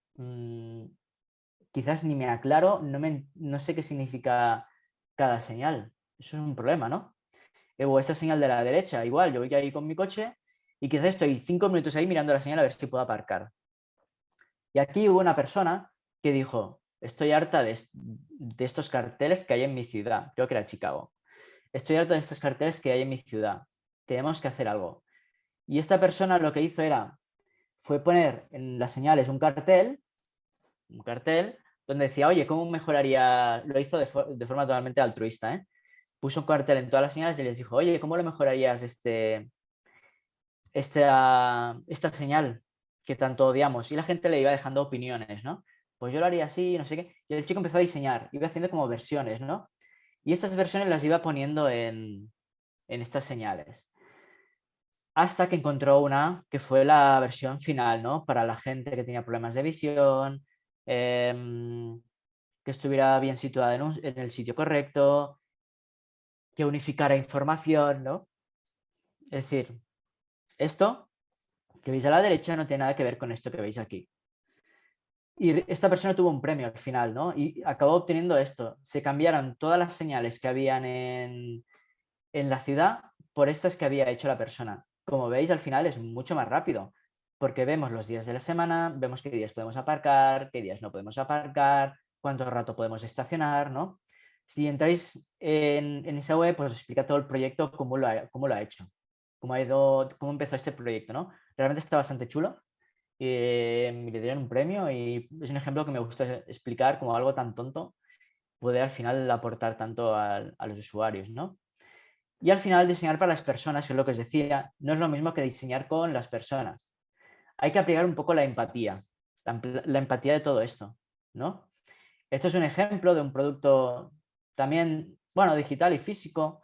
quizás ni me aclaro, no sé qué significa cada señal. Eso es un problema, ¿no? o esta señal de la derecha, igual, yo voy ahí con mi coche y quizás estoy 5 minutos ahí mirando la señal a ver si puedo aparcar. Y aquí hubo una persona que dijo, estoy harta de estos carteles que hay en mi ciudad, creo que era Chicago. Estoy harta de estos carteles que hay en mi ciudad, tenemos que hacer algo. Y esta persona lo que hizo fue poner en las señales un cartel donde decía, oye, ¿cómo mejoraría? Lo hizo de forma totalmente altruista, ¿eh? Puso un cartel en todas las señales y les dijo, oye, ¿cómo lo mejorarías esta señal que tanto odiamos? Y la gente le iba dejando opiniones, ¿no? Pues yo lo haría así, no sé qué. Y el chico empezó a diseñar, iba haciendo como versiones, ¿no? Y estas versiones las iba poniendo en estas señales. Hasta que encontró una que fue la versión final, ¿no? Para la gente que tenía problemas de visión, que estuviera bien situada en el sitio correcto, que unificara información, ¿no? Es decir, esto que veis a la derecha no tiene nada que ver con esto que veis aquí. Y esta persona tuvo un premio al final, ¿no? Y acabó obteniendo esto. Se cambiaron todas las señales que habían en la ciudad por estas que había hecho la persona. Como veis, al final es mucho más rápido, porque vemos los días de la semana, vemos qué días podemos aparcar, qué días no podemos aparcar, cuánto rato podemos estacionar, ¿no? Si entráis en esa web, pues os explica todo el proyecto, cómo lo ha hecho, cómo empezó este proyecto, ¿no? Realmente está bastante chulo. Le dieron un premio y es un ejemplo que me gusta explicar como algo tan tonto puede al final aportar tanto a los usuarios, ¿no? Y al final diseñar para las personas, que es lo que os decía, no es lo mismo que diseñar con las personas. Hay que aplicar un poco la empatía, la empatía de todo esto, ¿no? Esto es un ejemplo de un producto también, bueno, digital y físico,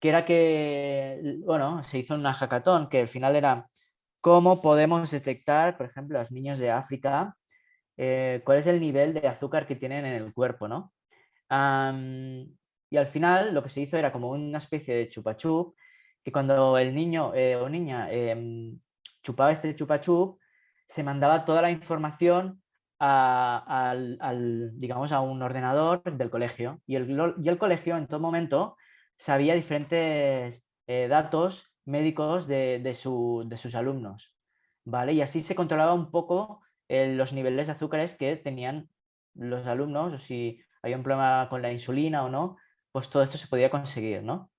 que era que, bueno, se hizo una hackathon, que al final era cómo podemos detectar, por ejemplo, a los niños de África, cuál es el nivel de azúcar que tienen en el cuerpo, ¿no? Y al final lo que se hizo era como una especie de chupachup, que cuando el niño o niña chupaba este chupachup, se mandaba toda la información digamos, a un ordenador del colegio. Y el colegio en todo momento sabía diferentes datos médicos de sus alumnos. ¿Vale? Y así se controlaba un poco los niveles de azúcares que tenían los alumnos, o si había un problema con la insulina o no, pues todo esto se podía conseguir, ¿no?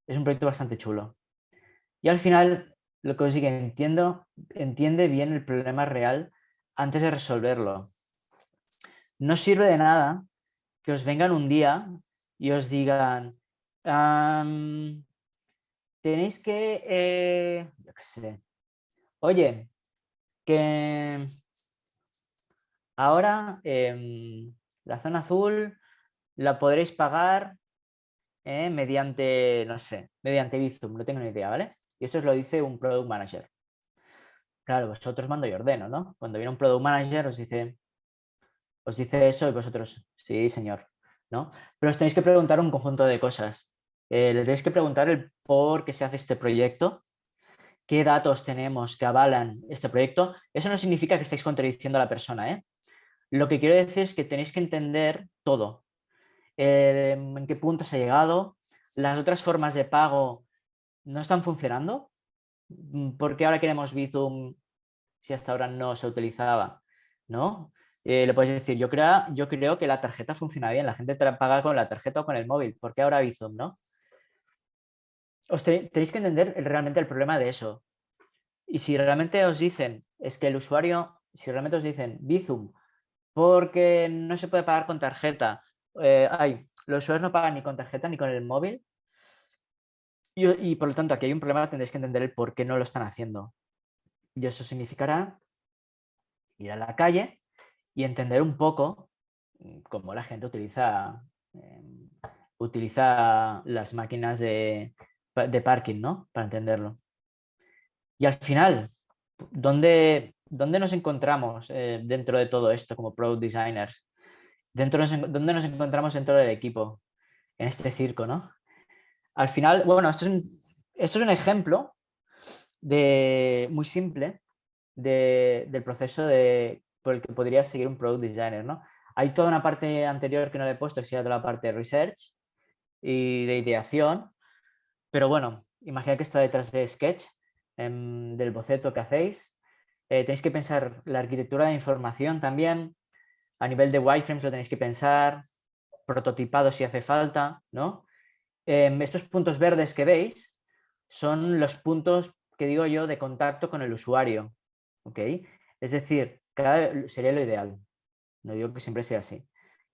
Es un proyecto bastante chulo. Y al final, lo que os digo, entiende bien el problema real antes de resolverlo. No sirve de nada que os vengan un día y os digan, tenéis que, yo qué sé, oye, que ahora la zona azul la podréis pagar mediante, no sé, mediante Bizum, no tengo ni idea, ¿vale? Y eso os lo dice un Product Manager. Claro, vosotros mando y ordeno, ¿no? Cuando viene un Product Manager os dice eso y vosotros, sí, señor, ¿no? Pero os tenéis que preguntar un conjunto de cosas. Le tenéis que preguntar el por qué se hace este proyecto, qué datos tenemos que avalan este proyecto. Eso no significa que estéis contradiciendo a la persona, ¿eh? Lo que quiero decir es que tenéis que entender todo. En qué punto se ha llegado, las otras formas de pago no están funcionando. ¿Por qué ahora queremos Bizum si hasta ahora no se utilizaba? ¿No? Le puedes decir, yo creo que la tarjeta funciona bien, la gente paga con la tarjeta o con el móvil, ¿por qué ahora Bizum, no? Tenéis que entender realmente el problema de eso. Y si realmente os dicen, es que el usuario, si realmente os dicen Bizum, porque no se puede pagar con tarjeta, los usuarios no pagan ni con tarjeta ni con el móvil, y por lo tanto aquí hay un problema, tendréis que entender el por qué no lo están haciendo. Y eso significará ir a la calle y entender un poco cómo la gente utiliza las máquinas de parking, ¿no? Para entenderlo. Y al final, ¿dónde nos encontramos dentro de todo esto como product designers? ¿Dónde nos encontramos dentro del equipo? En este circo, ¿no? Al final, bueno, esto es un ejemplo muy simple del proceso por el que podría seguir un product designer, ¿no? Hay toda una parte anterior que no le he puesto, que sería toda la parte de research y de ideación, Pero bueno, imaginad que está detrás de Sketch, del boceto que hacéis. Tenéis que pensar la arquitectura de información también. A nivel de wireframes lo tenéis que pensar, prototipado si hace falta, ¿no? Estos puntos verdes que veis son los puntos que digo yo de contacto con el usuario, ¿ok? Es decir, sería lo ideal, no digo que siempre sea así.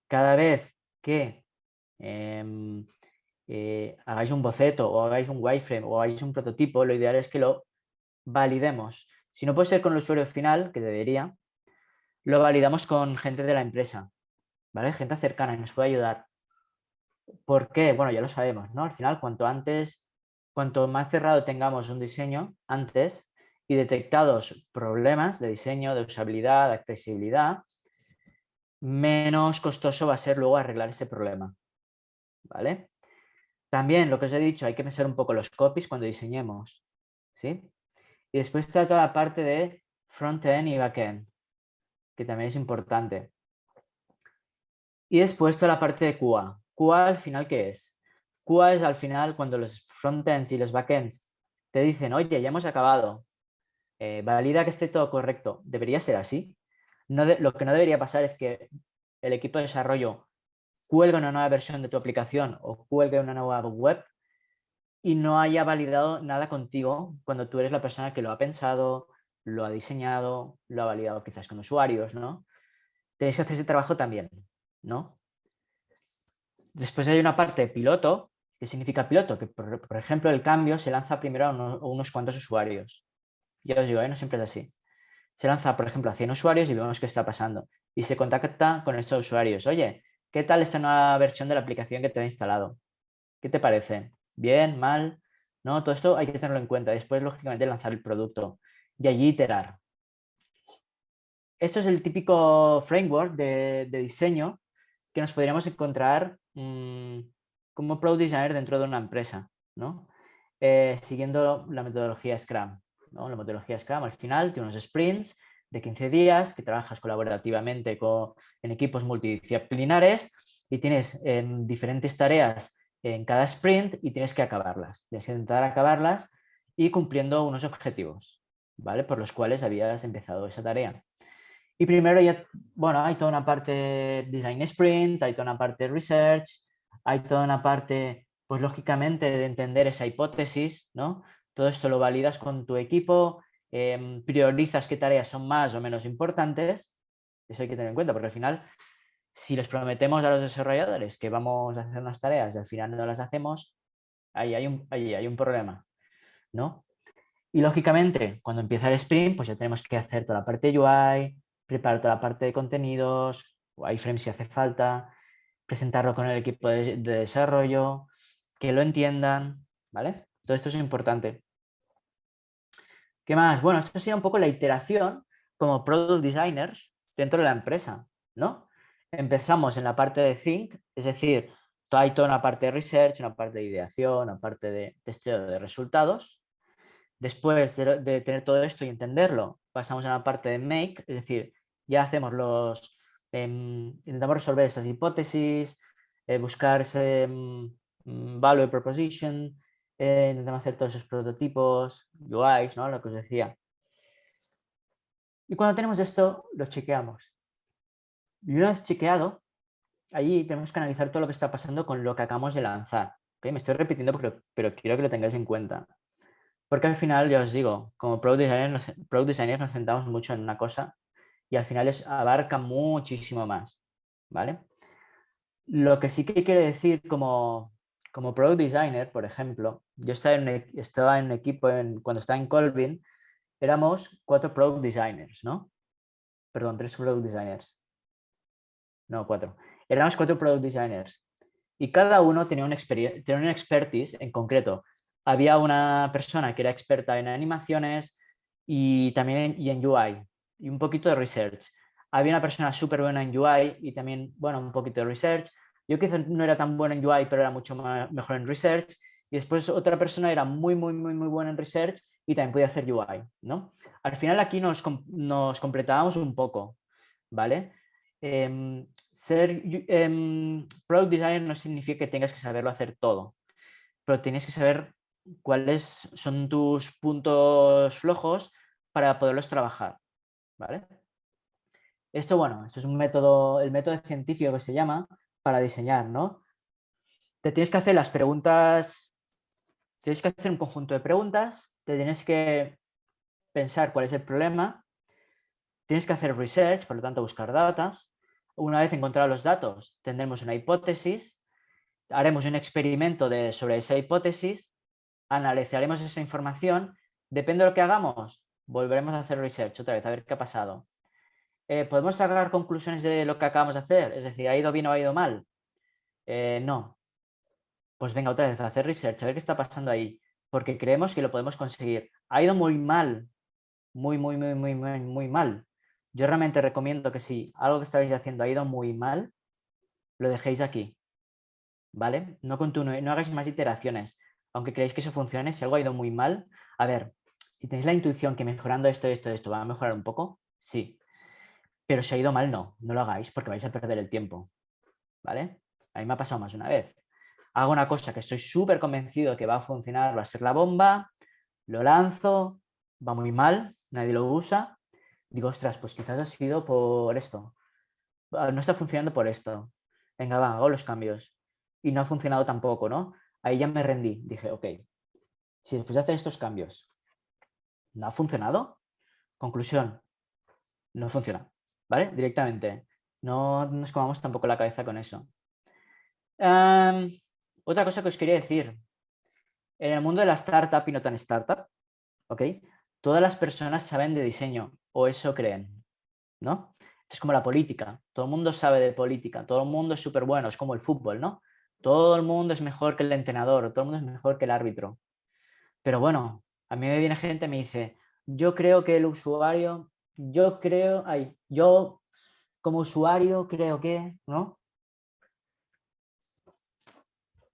Cada vez que hagáis un boceto o hagáis un wireframe o hagáis un prototipo, lo ideal es que lo validemos. Si no puede ser con el usuario final, que debería, lo validamos con gente de la empresa, ¿vale? Gente cercana que nos puede ayudar. ¿Por qué? Bueno, ya lo sabemos, ¿no? Al final, cuanto más cerrado tengamos un diseño antes y detectados problemas de diseño, de usabilidad, de accesibilidad, menos costoso va a ser luego arreglar ese problema, ¿vale? También, lo que os he dicho, hay que pensar un poco los copies cuando diseñemos, ¿sí? Y después está toda la parte de front-end y back-end, que también es importante. Y después toda la parte de QA. QA al final, ¿qué es? QA es al final cuando los frontends y los backends te dicen, oye, ya hemos acabado, valida que esté todo correcto. Debería ser así. Lo que no debería pasar es que el equipo de desarrollo cuelgue una nueva versión de tu aplicación o cuelgue una nueva web y no haya validado nada contigo cuando tú eres la persona que lo ha pensado, lo ha diseñado, lo ha validado quizás con usuarios, ¿no? Tenéis que hacer ese trabajo también, ¿no? Después hay una parte piloto. ¿Qué significa piloto? Que, por ejemplo, el cambio se lanza primero a unos cuantos usuarios. Ya os digo, no siempre es así. Se lanza, por ejemplo, a 100 usuarios y vemos qué está pasando. Y se contacta con estos usuarios. Oye, ¿qué tal esta nueva versión de la aplicación que te he instalado? ¿Qué te parece? ¿Bien? ¿Mal? ¿No? Todo esto hay que tenerlo en cuenta. Después, lógicamente, lanzar el producto. Y allí iterar. Esto es el típico framework de diseño que nos podríamos encontrar como Product Designer dentro de una empresa, ¿no? Siguiendo la metodología Scrum, ¿no? La metodología Scrum al final tiene unos sprints de 15 días que trabajas colaborativamente en equipos multidisciplinares y tienes diferentes tareas en cada sprint y tienes que acabarlas. Tienes que intentar acabarlas y cumpliendo unos objetivos, ¿vale? Por los cuales habías empezado esa tarea. Y primero ya, bueno, hay toda una parte design sprint, hay toda una parte research, hay toda una parte, pues lógicamente, de entender esa hipótesis, ¿no? Todo esto lo validas con tu equipo, priorizas qué tareas son más o menos importantes, eso hay que tener en cuenta, porque al final, si les prometemos a los desarrolladores que vamos a hacer unas tareas y al final no las hacemos, ahí hay un problema, ¿no? Y lógicamente, cuando empieza el sprint, pues ya tenemos que hacer toda la parte de UI, preparar toda la parte de contenidos, wireframes si hace falta, presentarlo con el equipo de desarrollo, que lo entiendan, ¿vale? Todo esto es importante. ¿Qué más? Bueno, esto sería un poco la iteración como product designers dentro de la empresa, ¿no? Empezamos en la parte de think, es decir, hay toda una parte de research, una parte de ideación, una parte de testeo de resultados. Después de tener todo esto y entenderlo, pasamos a la parte de make, es decir, ya hacemos intentamos resolver esas hipótesis, buscar ese value proposition, intentamos hacer todos esos prototipos, UIs, ¿no? Lo que os decía. Y cuando tenemos esto, lo chequeamos. Y una vez chequeado, ahí tenemos que analizar todo lo que está pasando con lo que acabamos de lanzar. ¿Okay? Me estoy repitiendo, pero quiero que lo tengáis en cuenta. Porque al final, ya os digo, como product designers nos centramos mucho en una cosa y al final abarca muchísimo más, ¿vale? Lo que sí que quiere decir como product designer, por ejemplo, yo estaba en un equipo cuando estaba en Colvin, éramos 4 product designers, ¿no? Perdón, 3 product designers. No, 4. Éramos 4 product designers y cada uno tenía tenía una expertise en concreto. Había una persona que era experta en animaciones y también en UI y un poquito de research. Había una persona súper buena en UI y también, bueno, un poquito de research. Yo quizás no era tan buena en UI, pero era mucho mejor en research. Y después otra persona era muy, muy, muy, muy buena en research y también podía hacer UI, ¿no? Al final aquí nos completábamos un poco, ¿vale? Ser product designer no significa que tengas que saberlo hacer todo, pero tienes que saber cuáles son tus puntos flojos para poderlos trabajar, ¿vale? Esto, bueno, esto es un método, el método científico que se llama para diseñar, ¿no? Te tienes que hacer las preguntas, tienes que hacer un conjunto de preguntas, te tienes que pensar cuál es el problema, tienes que hacer research, por lo tanto buscar datos. Una vez encontrados los datos, tendremos una hipótesis, haremos un experimento sobre esa hipótesis, analizaremos esa información, depende de lo que hagamos, volveremos a hacer research otra vez, a ver qué ha pasado. ¿Podemos sacar conclusiones de lo que acabamos de hacer? Es decir, ¿ha ido bien o ha ido mal? No. Pues venga, otra vez a hacer research, a ver qué está pasando ahí, porque creemos que lo podemos conseguir. Ha ido muy mal, muy, muy, muy, muy, muy, muy mal. Yo realmente recomiendo que si algo que estáis haciendo ha ido muy mal, lo dejéis aquí, ¿vale? No continúe, no hagáis más iteraciones. Aunque creáis que eso funcione, si algo ha ido muy mal, a ver, si tenéis la intuición que mejorando esto va a mejorar un poco, sí. Pero si ha ido mal, no lo hagáis porque vais a perder el tiempo, ¿vale? A mí me ha pasado más de una vez. Hago una cosa que estoy súper convencido que va a funcionar, va a ser la bomba, lo lanzo, va muy mal, nadie lo usa. Digo, ostras, pues quizás ha sido por esto. No está funcionando por esto. Venga, va, hago los cambios. Y no ha funcionado tampoco, ¿no? Ahí ya me rendí. Dije, ok, si después de hacer estos cambios no ha funcionado, conclusión, no funciona, ¿vale? Directamente. No nos comamos tampoco la cabeza con eso. Otra cosa que os quería decir. En el mundo de la startup y no tan startup, ¿ok? Todas las personas saben de diseño, o eso creen, ¿no? Es como la política. Todo el mundo sabe de política, todo el mundo es súper bueno, es como el fútbol, ¿no? Todo el mundo es mejor que el entrenador, todo el mundo es mejor que el árbitro. Pero bueno, a mí me viene gente y me dice, yo creo que el usuario, yo como usuario creo que, ¿no?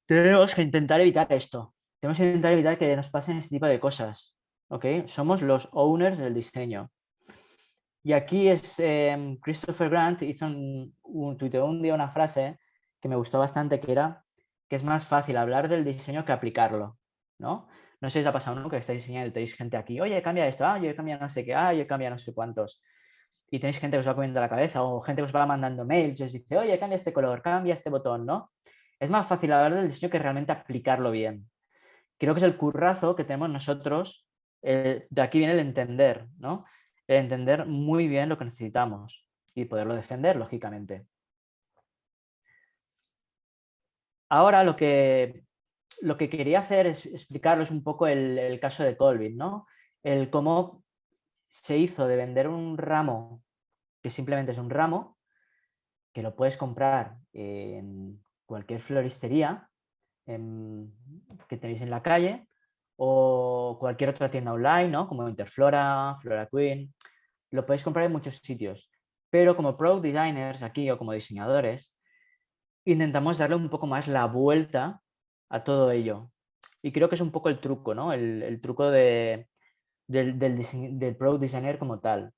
Tenemos que intentar evitar esto. Tenemos que intentar evitar que nos pasen este tipo de cosas. ¿Ok? Somos los owners del diseño. Y aquí es Christopher Grant hizo tuiteó un día una frase que me gustó bastante, que era que es más fácil hablar del diseño que aplicarlo, ¿no? No sé si os ha pasado, ¿no? Que estáis diseñando y tenéis gente aquí, oye, cambia esto, oye, cambia no sé qué, oye, cambia no sé cuántos. Y tenéis gente que os va comiendo la cabeza o gente que os va mandando mails y os dice, oye, cambia este color, cambia este botón, ¿no? Es más fácil hablar del diseño que realmente aplicarlo bien. Creo que es el currazo que tenemos nosotros, de aquí viene el entender, ¿no? El entender muy bien lo que necesitamos y poderlo defender, lógicamente. Ahora lo que quería hacer es explicaros un poco el caso de Colvin, ¿no? El cómo se hizo de vender un ramo, que simplemente es un ramo, que lo puedes comprar en cualquier floristería que tenéis en la calle o cualquier otra tienda online, ¿no? Como Interflora, Flora Queen. Lo podéis comprar en muchos sitios. Pero como product designers aquí o como diseñadores, intentamos darle un poco más la vuelta a todo ello. Y creo que es un poco el truco, ¿no? El truco del product designer como tal.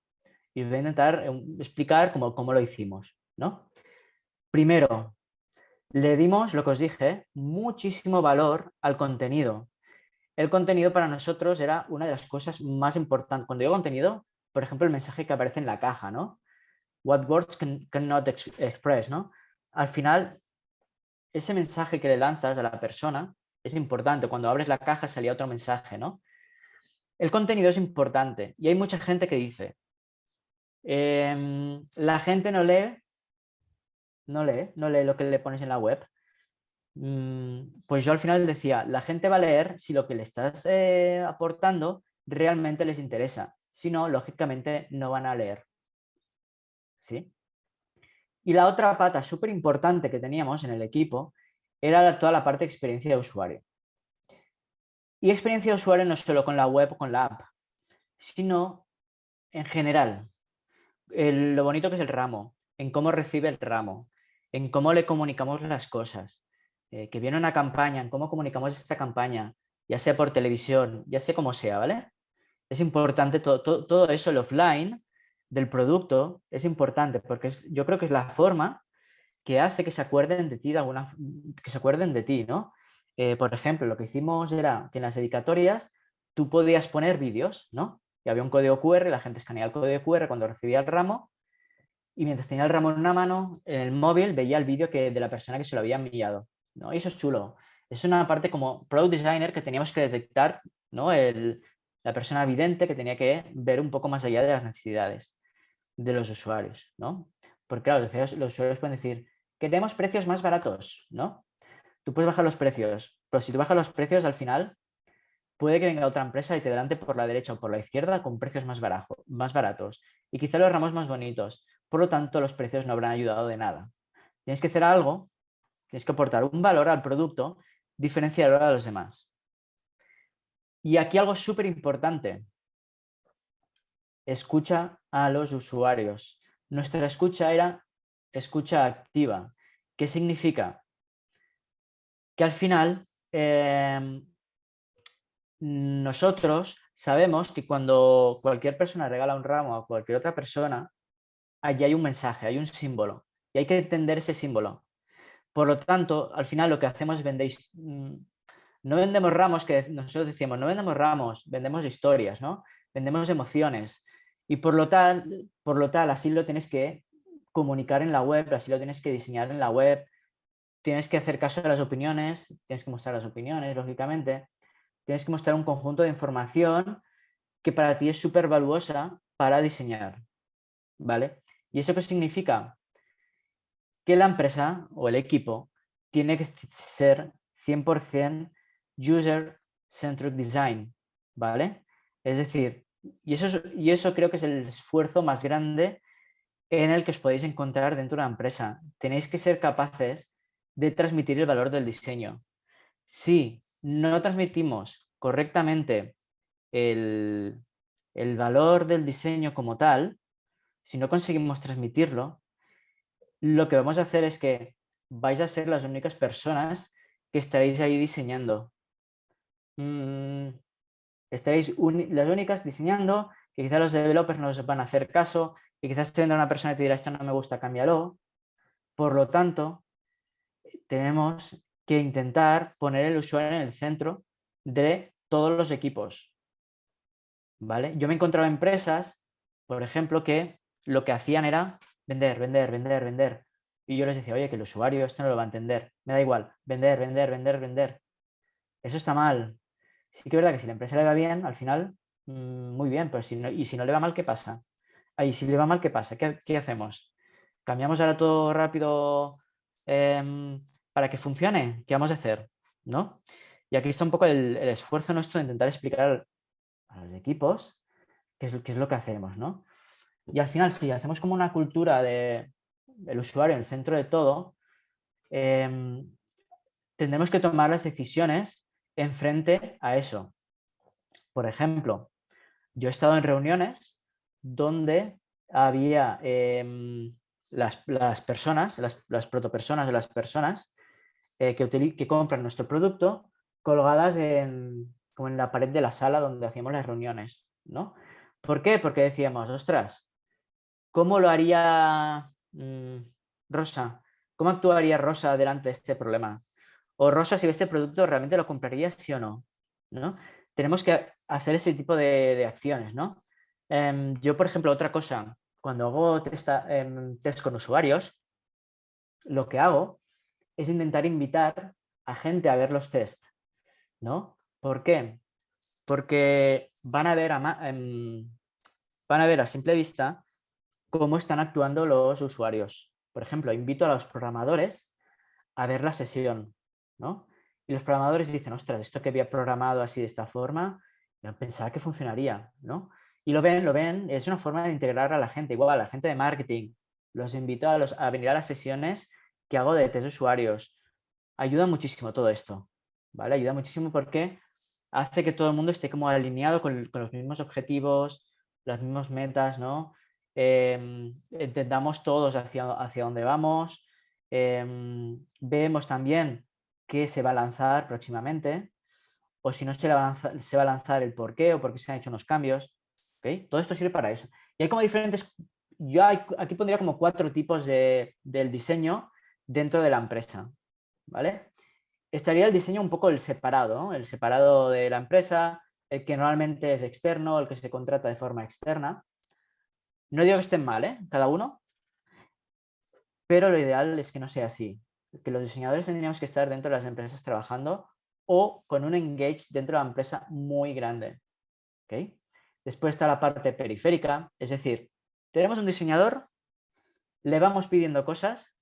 Y voy a intentar explicar cómo lo hicimos, ¿no? Primero, le dimos, lo que os dije, muchísimo valor al contenido. El contenido para nosotros era una de las cosas más importantes. Cuando digo contenido, por ejemplo, el mensaje que aparece en la caja, ¿no? What words cannot express, ¿no? Al final, ese mensaje que le lanzas a la persona es importante. Cuando abres la caja salía otro mensaje, ¿no? El contenido es importante y hay mucha gente que dice, la gente no lee lo que le pones en la web. Pues yo al final decía, la gente va a leer si lo que le estás aportando realmente les interesa. Si no, lógicamente no van a leer. ¿Sí? Y la otra pata súper importante que teníamos en el equipo era toda la parte de experiencia de usuario. Y experiencia de usuario no solo con la web o con la app, sino en general. Lo bonito que es el ramo, en cómo recibe el ramo, en cómo le comunicamos las cosas. Que viene una campaña, en cómo comunicamos esta campaña, ya sea por televisión, ya sea como sea, ¿vale? Es importante todo eso, el offline del producto, es importante porque yo creo que es la forma que hace que se acuerden de ti, que se acuerden de ti, ¿no? por ejemplo, lo que hicimos era que en las dedicatorias tú podías poner vídeos, ¿no? Y había un código QR, la gente escaneaba el código QR cuando recibía el ramo y mientras tenía el ramo en una mano, en el móvil veía el vídeo de la persona que se lo había enviado, ¿no? Y eso es chulo. Es una parte como product designer que teníamos que detectar, ¿no? La persona vidente que tenía que ver un poco más allá de las necesidades de los usuarios, ¿no? Porque claro, los usuarios pueden decir, queremos precios más baratos, ¿no? Tú puedes bajar los precios, pero si tú bajas los precios al final puede que venga otra empresa y te delante por la derecha o por la izquierda con precios más baratos y quizá los ramos más bonitos. Por lo tanto, los precios no habrán ayudado de nada. Tienes que hacer algo, tienes que aportar un valor al producto diferenciador a los demás. Y aquí algo súper importante. Escucha a los usuarios. Nuestra escucha era escucha activa. ¿Qué significa? Que al final nosotros sabemos que cuando cualquier persona regala un ramo a cualquier otra persona, allí hay un mensaje, hay un símbolo y hay que entender ese símbolo. Por lo tanto, al final lo que hacemos es no vendemos ramos, que nosotros decíamos, no vendemos ramos, vendemos historias, ¿no? Vendemos emociones. Y por lo tal, así lo tienes que comunicar en la web, así lo tienes que diseñar en la web, tienes que hacer caso a las opiniones, tienes que mostrar las opiniones, lógicamente, tienes que mostrar un conjunto de información que para ti es súper valuosa para diseñar, ¿vale? ¿Y eso qué significa? Que la empresa o el equipo tiene que ser 100% user-centric design, ¿vale? Es decir, y eso creo que es el esfuerzo más grande en el que os podéis encontrar dentro de una empresa. Tenéis que ser capaces de transmitir el valor del diseño. Si no transmitimos correctamente el, el valor del diseño como tal, si no conseguimos transmitirlo, lo que vamos a hacer es que vais a ser las únicas personas que estaréis ahí diseñando. Estaréis las únicas diseñando, que quizás los developers no os van a hacer caso, y quizás te vendrá una persona y te dirá, esto no me gusta, cámbialo. Por lo tanto, tenemos que intentar poner el usuario en el centro de todos los equipos. ¿Vale? Yo me he encontrado empresas, por ejemplo, que lo que hacían era vender, vender, vender, vender. Y yo les decía, oye, que el usuario esto no lo va a entender. Me da igual, vender, vender, vender, vender. Eso está mal. Sí que es verdad que si la empresa le va bien, al final, muy bien, pero y si no le va mal, ¿qué pasa? Ahí, si le va mal, ¿qué pasa? ¿Qué hacemos? ¿Cambiamos ahora todo rápido para que funcione? ¿Qué vamos a hacer? ¿No? Y aquí está un poco el esfuerzo nuestro de intentar explicar a los equipos qué es lo que hacemos, ¿no? Y al final, si hacemos como una cultura del usuario en el centro de todo, tendremos que tomar las decisiones en frente a eso. Por ejemplo, yo he estado en reuniones donde había las personas, las protopersonas de las personas que compran nuestro producto colgadas como en la pared de la sala donde hacíamos las reuniones, ¿no? ¿Por qué? Porque decíamos, ostras, ¿cómo lo haría Rosa? ¿Cómo actuaría Rosa delante de este problema? O Rosa, si ve este producto, ¿realmente lo compraría, sí o no? ¿No? Tenemos que hacer ese tipo de acciones, ¿no? Yo, por ejemplo, otra cosa, cuando hago test con usuarios, lo que hago es intentar invitar a gente a ver los test, ¿no? ¿Por qué? Porque van a ver a simple vista cómo están actuando los usuarios. Por ejemplo, invito a los programadores a ver la sesión, ¿no? Y los programadores dicen, ostras, esto que había programado así de esta forma, yo pensaba que funcionaría, ¿no? Y lo ven, es una forma de integrar a la gente, igual a la gente de marketing. Los invito a venir a las sesiones que hago de test de usuarios. Ayuda muchísimo todo esto, ¿vale? Ayuda muchísimo porque hace que todo el mundo esté como alineado con los mismos objetivos, las mismas metas, ¿no? Entendamos todos hacia dónde vamos, vemos también qué se va a lanzar próximamente, o si no se va a lanzar el por qué o por qué se han hecho unos cambios. ¿Okay? Todo esto sirve para eso. Y hay como diferentes, yo aquí pondría como 4 tipos del diseño dentro de la empresa. ¿Vale? estaría el diseño un poco el separado, ¿no? El separado de la empresa, el que normalmente es externo, el que se contrata de forma externa. No digo que estén mal, ¿eh? Cada uno, pero lo ideal es que no sea así, que los diseñadores tendríamos que estar dentro de las empresas trabajando o con un engage dentro de la empresa muy grande. ¿Ok? Después está la parte periférica, es decir, tenemos un diseñador, le vamos pidiendo cosas,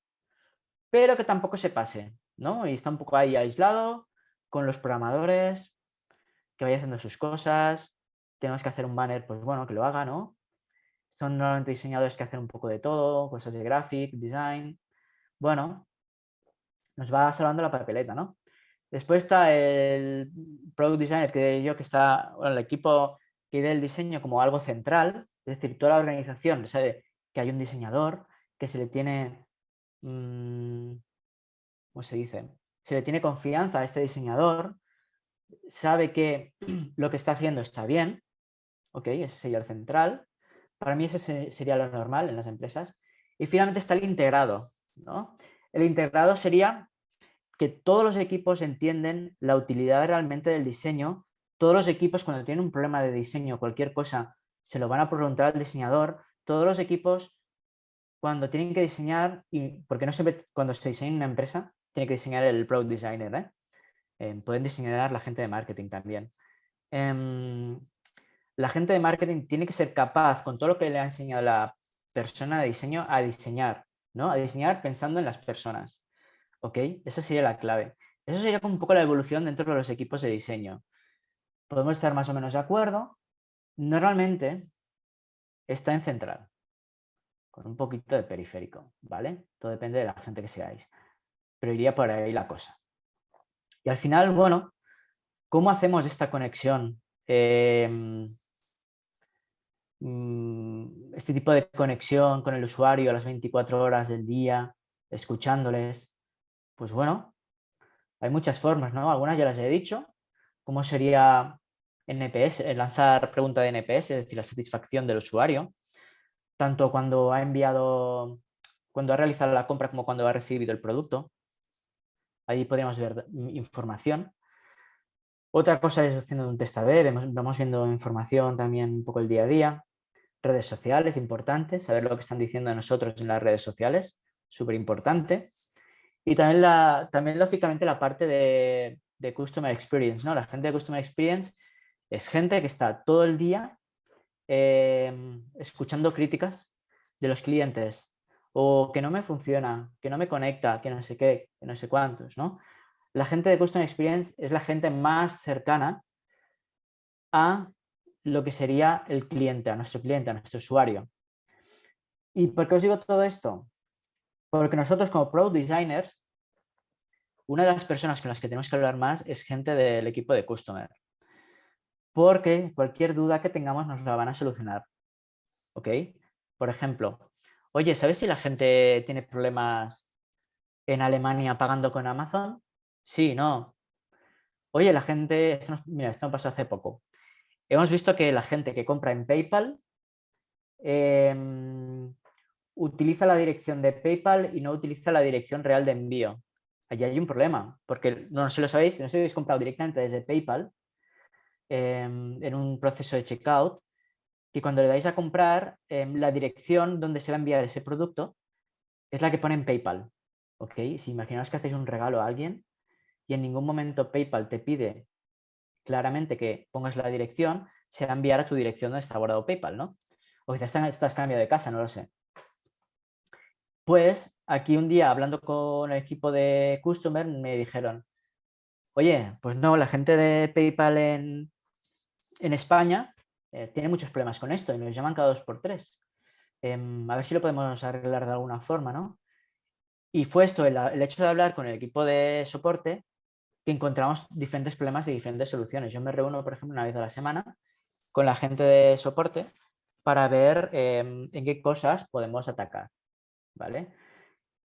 pero que tampoco se pase, ¿no? Y está un poco ahí aislado con los programadores, que vaya haciendo sus cosas, tenemos que hacer un banner, pues bueno, que lo haga, ¿no? Son normalmente diseñadores que hacen un poco de todo, cosas de graphic, design, bueno, nos va salvando la papeleta, ¿no? Después está el product designer, que yo que está, bueno, el equipo que ve el diseño como algo central, es decir, toda la organización sabe que hay un diseñador, que se le tiene, ¿cómo se dice? Se le tiene confianza a este diseñador, sabe que lo que está haciendo está bien, ¿ok? Ese sería el central. Para mí ese sería lo normal en las empresas. Y finalmente está el integrado, ¿no? El integrado sería que todos los equipos entienden la utilidad realmente del diseño. Todos los equipos, cuando tienen un problema de diseño o cualquier cosa, se lo van a preguntar al diseñador. Todos los equipos, cuando tienen que diseñar, y porque no siempre cuando se diseña en una empresa, tiene que diseñar el product designer, ¿eh? Pueden diseñar la gente de marketing también. Em, la gente de marketing tiene que ser capaz, con todo lo que le ha enseñado la persona de diseño, a diseñar, ¿no? A diseñar pensando en las personas. ¿Ok? Esa sería la clave. Eso sería como un poco la evolución dentro de los equipos de diseño. Podemos estar más o menos de acuerdo. Normalmente está en central, con un poquito de periférico, ¿vale? Todo depende de la gente que seáis. Pero iría por ahí la cosa. Y al final, bueno, ¿cómo hacemos esta conexión? Este tipo de conexión con el usuario a las 24 horas del día, escuchándoles. Pues bueno, hay muchas formas, ¿no? Algunas ya las he dicho. ¿Cómo sería NPS, lanzar pregunta de NPS, es decir, la satisfacción del usuario, tanto cuando ha enviado, cuando ha realizado la compra como cuando ha recibido el producto? Ahí podríamos ver información. Otra cosa es haciendo un test A/B, vamos viendo información también un poco el día a día. Redes sociales, importante, saber lo que están diciendo de nosotros en las redes sociales, súper importante. Y también, también lógicamente la parte de Customer Experience, ¿no? La gente de Customer Experience es gente que está todo el día escuchando críticas de los clientes o que no me funciona, que no me conecta, que no sé qué, que no sé cuántos, ¿no? La gente de Customer Experience es la gente más cercana a lo que sería el cliente, a nuestro usuario. ¿Y por qué os digo todo esto? Porque nosotros como Product Designers, una de las personas con las que tenemos que hablar más es gente del equipo de Customer. Porque cualquier duda que tengamos nos la van a solucionar. ¿Ok? Por ejemplo, oye, ¿sabes si la gente tiene problemas en Alemania pagando con Amazon? Sí, no. Oye, la gente, mira, esto me pasó hace poco. Hemos visto que la gente que compra en PayPal utiliza la dirección de PayPal y no utiliza la dirección real de envío. Allí hay un problema, porque no sé si lo sabéis, no sé si habéis comprado directamente desde PayPal en un proceso de checkout, que cuando le dais a comprar, la dirección donde se va a enviar ese producto es la que pone en PayPal. ¿Ok? Si imaginaos que hacéis un regalo a alguien y en ningún momento PayPal te pide claramente que pongas la dirección, se va a enviar a tu dirección donde está guardado PayPal, ¿no? O quizás estás cambiando de casa, no lo sé. Pues aquí un día hablando con el equipo de Customer me dijeron, oye, pues no, la gente de PayPal en España tiene muchos problemas con esto y nos llaman cada 2 por 3. A ver si lo podemos arreglar de alguna forma, ¿no? Y fue esto, el hecho de hablar con el equipo de soporte, que encontramos diferentes problemas y diferentes soluciones. Yo me reúno, por ejemplo, una vez a la semana con la gente de soporte para ver en qué cosas podemos atacar, ¿vale?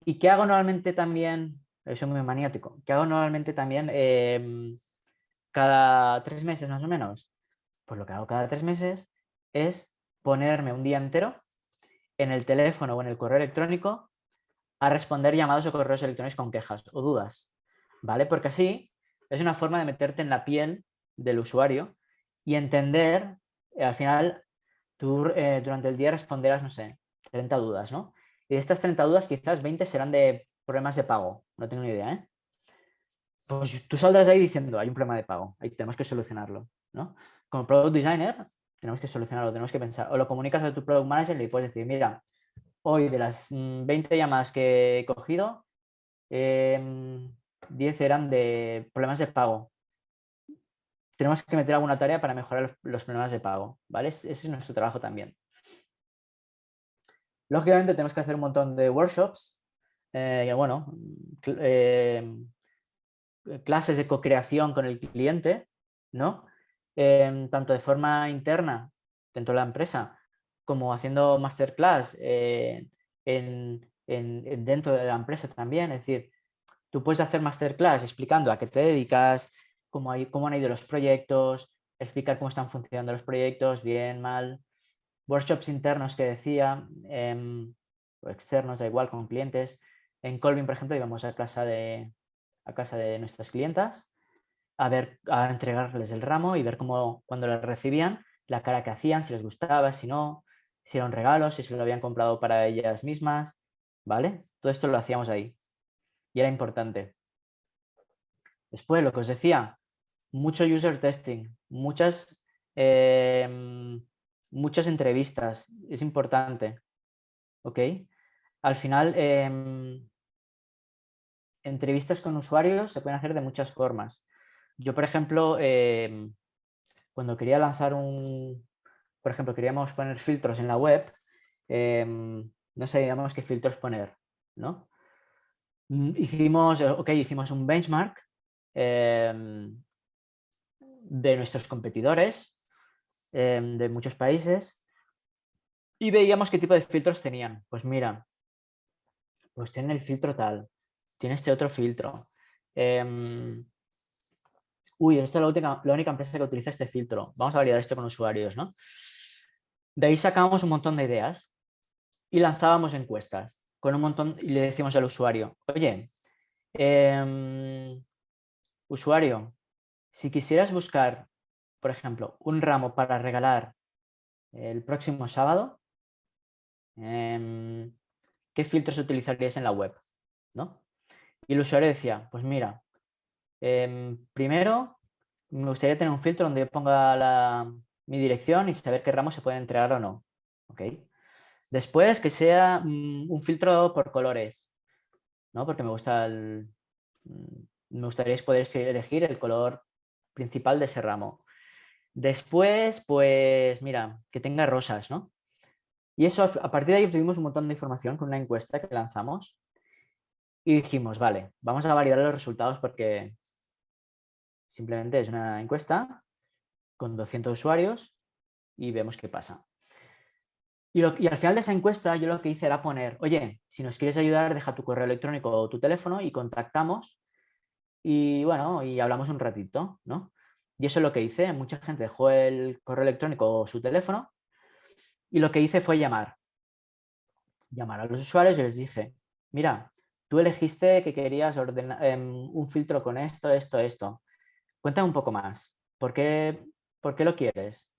¿Y qué hago normalmente también? Soy muy maniático. ¿Qué hago normalmente también cada 3 meses más o menos? Pues lo que hago cada 3 meses es ponerme un día entero en el teléfono o en el correo electrónico a responder llamados o correos electrónicos con quejas o dudas. ¿vale? Porque así es una forma de meterte en la piel del usuario y entender, al final, tú durante el día responderás, no sé, 30 dudas, ¿no? Y de estas 30 dudas quizás 20 serán de problemas de pago, no tengo ni idea, ¿eh? Pues tú saldrás de ahí diciendo, hay un problema de pago, ahí tenemos que solucionarlo, ¿no? Como Product Designer, tenemos que solucionarlo, tenemos que pensar, o lo comunicas a tu Product Manager y le puedes decir, mira, hoy de las 20 llamadas que he cogido, 10 eran de problemas de pago. Tenemos que meter alguna tarea para mejorar los problemas de pago, ¿vale? Ese es nuestro trabajo también. Lógicamente tenemos que hacer un montón de workshops, bueno, clases de co-creación con el cliente, ¿no? Tanto de forma interna dentro de la empresa como haciendo masterclass dentro de la empresa también. Es decir, tú puedes hacer masterclass explicando a qué te dedicas, cómo han ido los proyectos, explicar cómo están funcionando los proyectos, bien, mal. Workshops internos que decía, o externos, da igual, con clientes. En Colvin, por ejemplo, íbamos a casa de nuestras clientas a entregarles el ramo y ver cómo cuando lo recibían, la cara que hacían, si les gustaba, si no, si era un regalo, si se lo habían comprado para ellas mismas, ¿vale? Todo esto lo hacíamos ahí y era importante. Después, lo que os decía, mucho user testing, muchas entrevistas, es importante, ¿ok? Al final, entrevistas con usuarios se pueden hacer de muchas formas. Yo, por ejemplo, cuando quería lanzar por ejemplo, queríamos poner filtros en la web, no sabíamos qué filtros poner, ¿no? Hicimos un benchmark de nuestros competidores de muchos países y veíamos qué tipo de filtros tenían. Pues mira, pues tienen el filtro tal, tiene este otro filtro. Esta es la única empresa que utiliza este filtro. Vamos a validar esto con usuarios, ¿no? De ahí sacábamos un montón de ideas y lanzábamos encuestas con un montón y le decíamos al usuario, oye, usuario, si quisieras buscar, por ejemplo, un ramo para regalar el próximo sábado, ¿qué filtros utilizarías en la web? ¿No? Y el usuario decía, pues mira, primero me gustaría tener un filtro donde yo ponga mi dirección y saber qué ramos se pueden entregar o no. ¿Okay? Después que sea un filtro por colores, ¿no? Porque me gustaría poder elegir el color principal de ese ramo. Después, pues mira, que tenga rosas, ¿no? Y eso, a partir de ahí obtuvimos un montón de información con una encuesta que lanzamos y dijimos, vale, vamos a validar los resultados porque simplemente es una encuesta con 200 usuarios y vemos qué pasa. Y al final de esa encuesta yo lo que hice era poner, oye, si nos quieres ayudar, deja tu correo electrónico o tu teléfono y contactamos y bueno, y hablamos un ratito, ¿no? Y eso es lo que hice. Mucha gente dejó el correo electrónico o su teléfono y lo que hice fue llamar a los usuarios y les dije, mira, tú elegiste que querías un filtro con esto, esto, esto. Cuéntame un poco más. ¿Por qué lo quieres?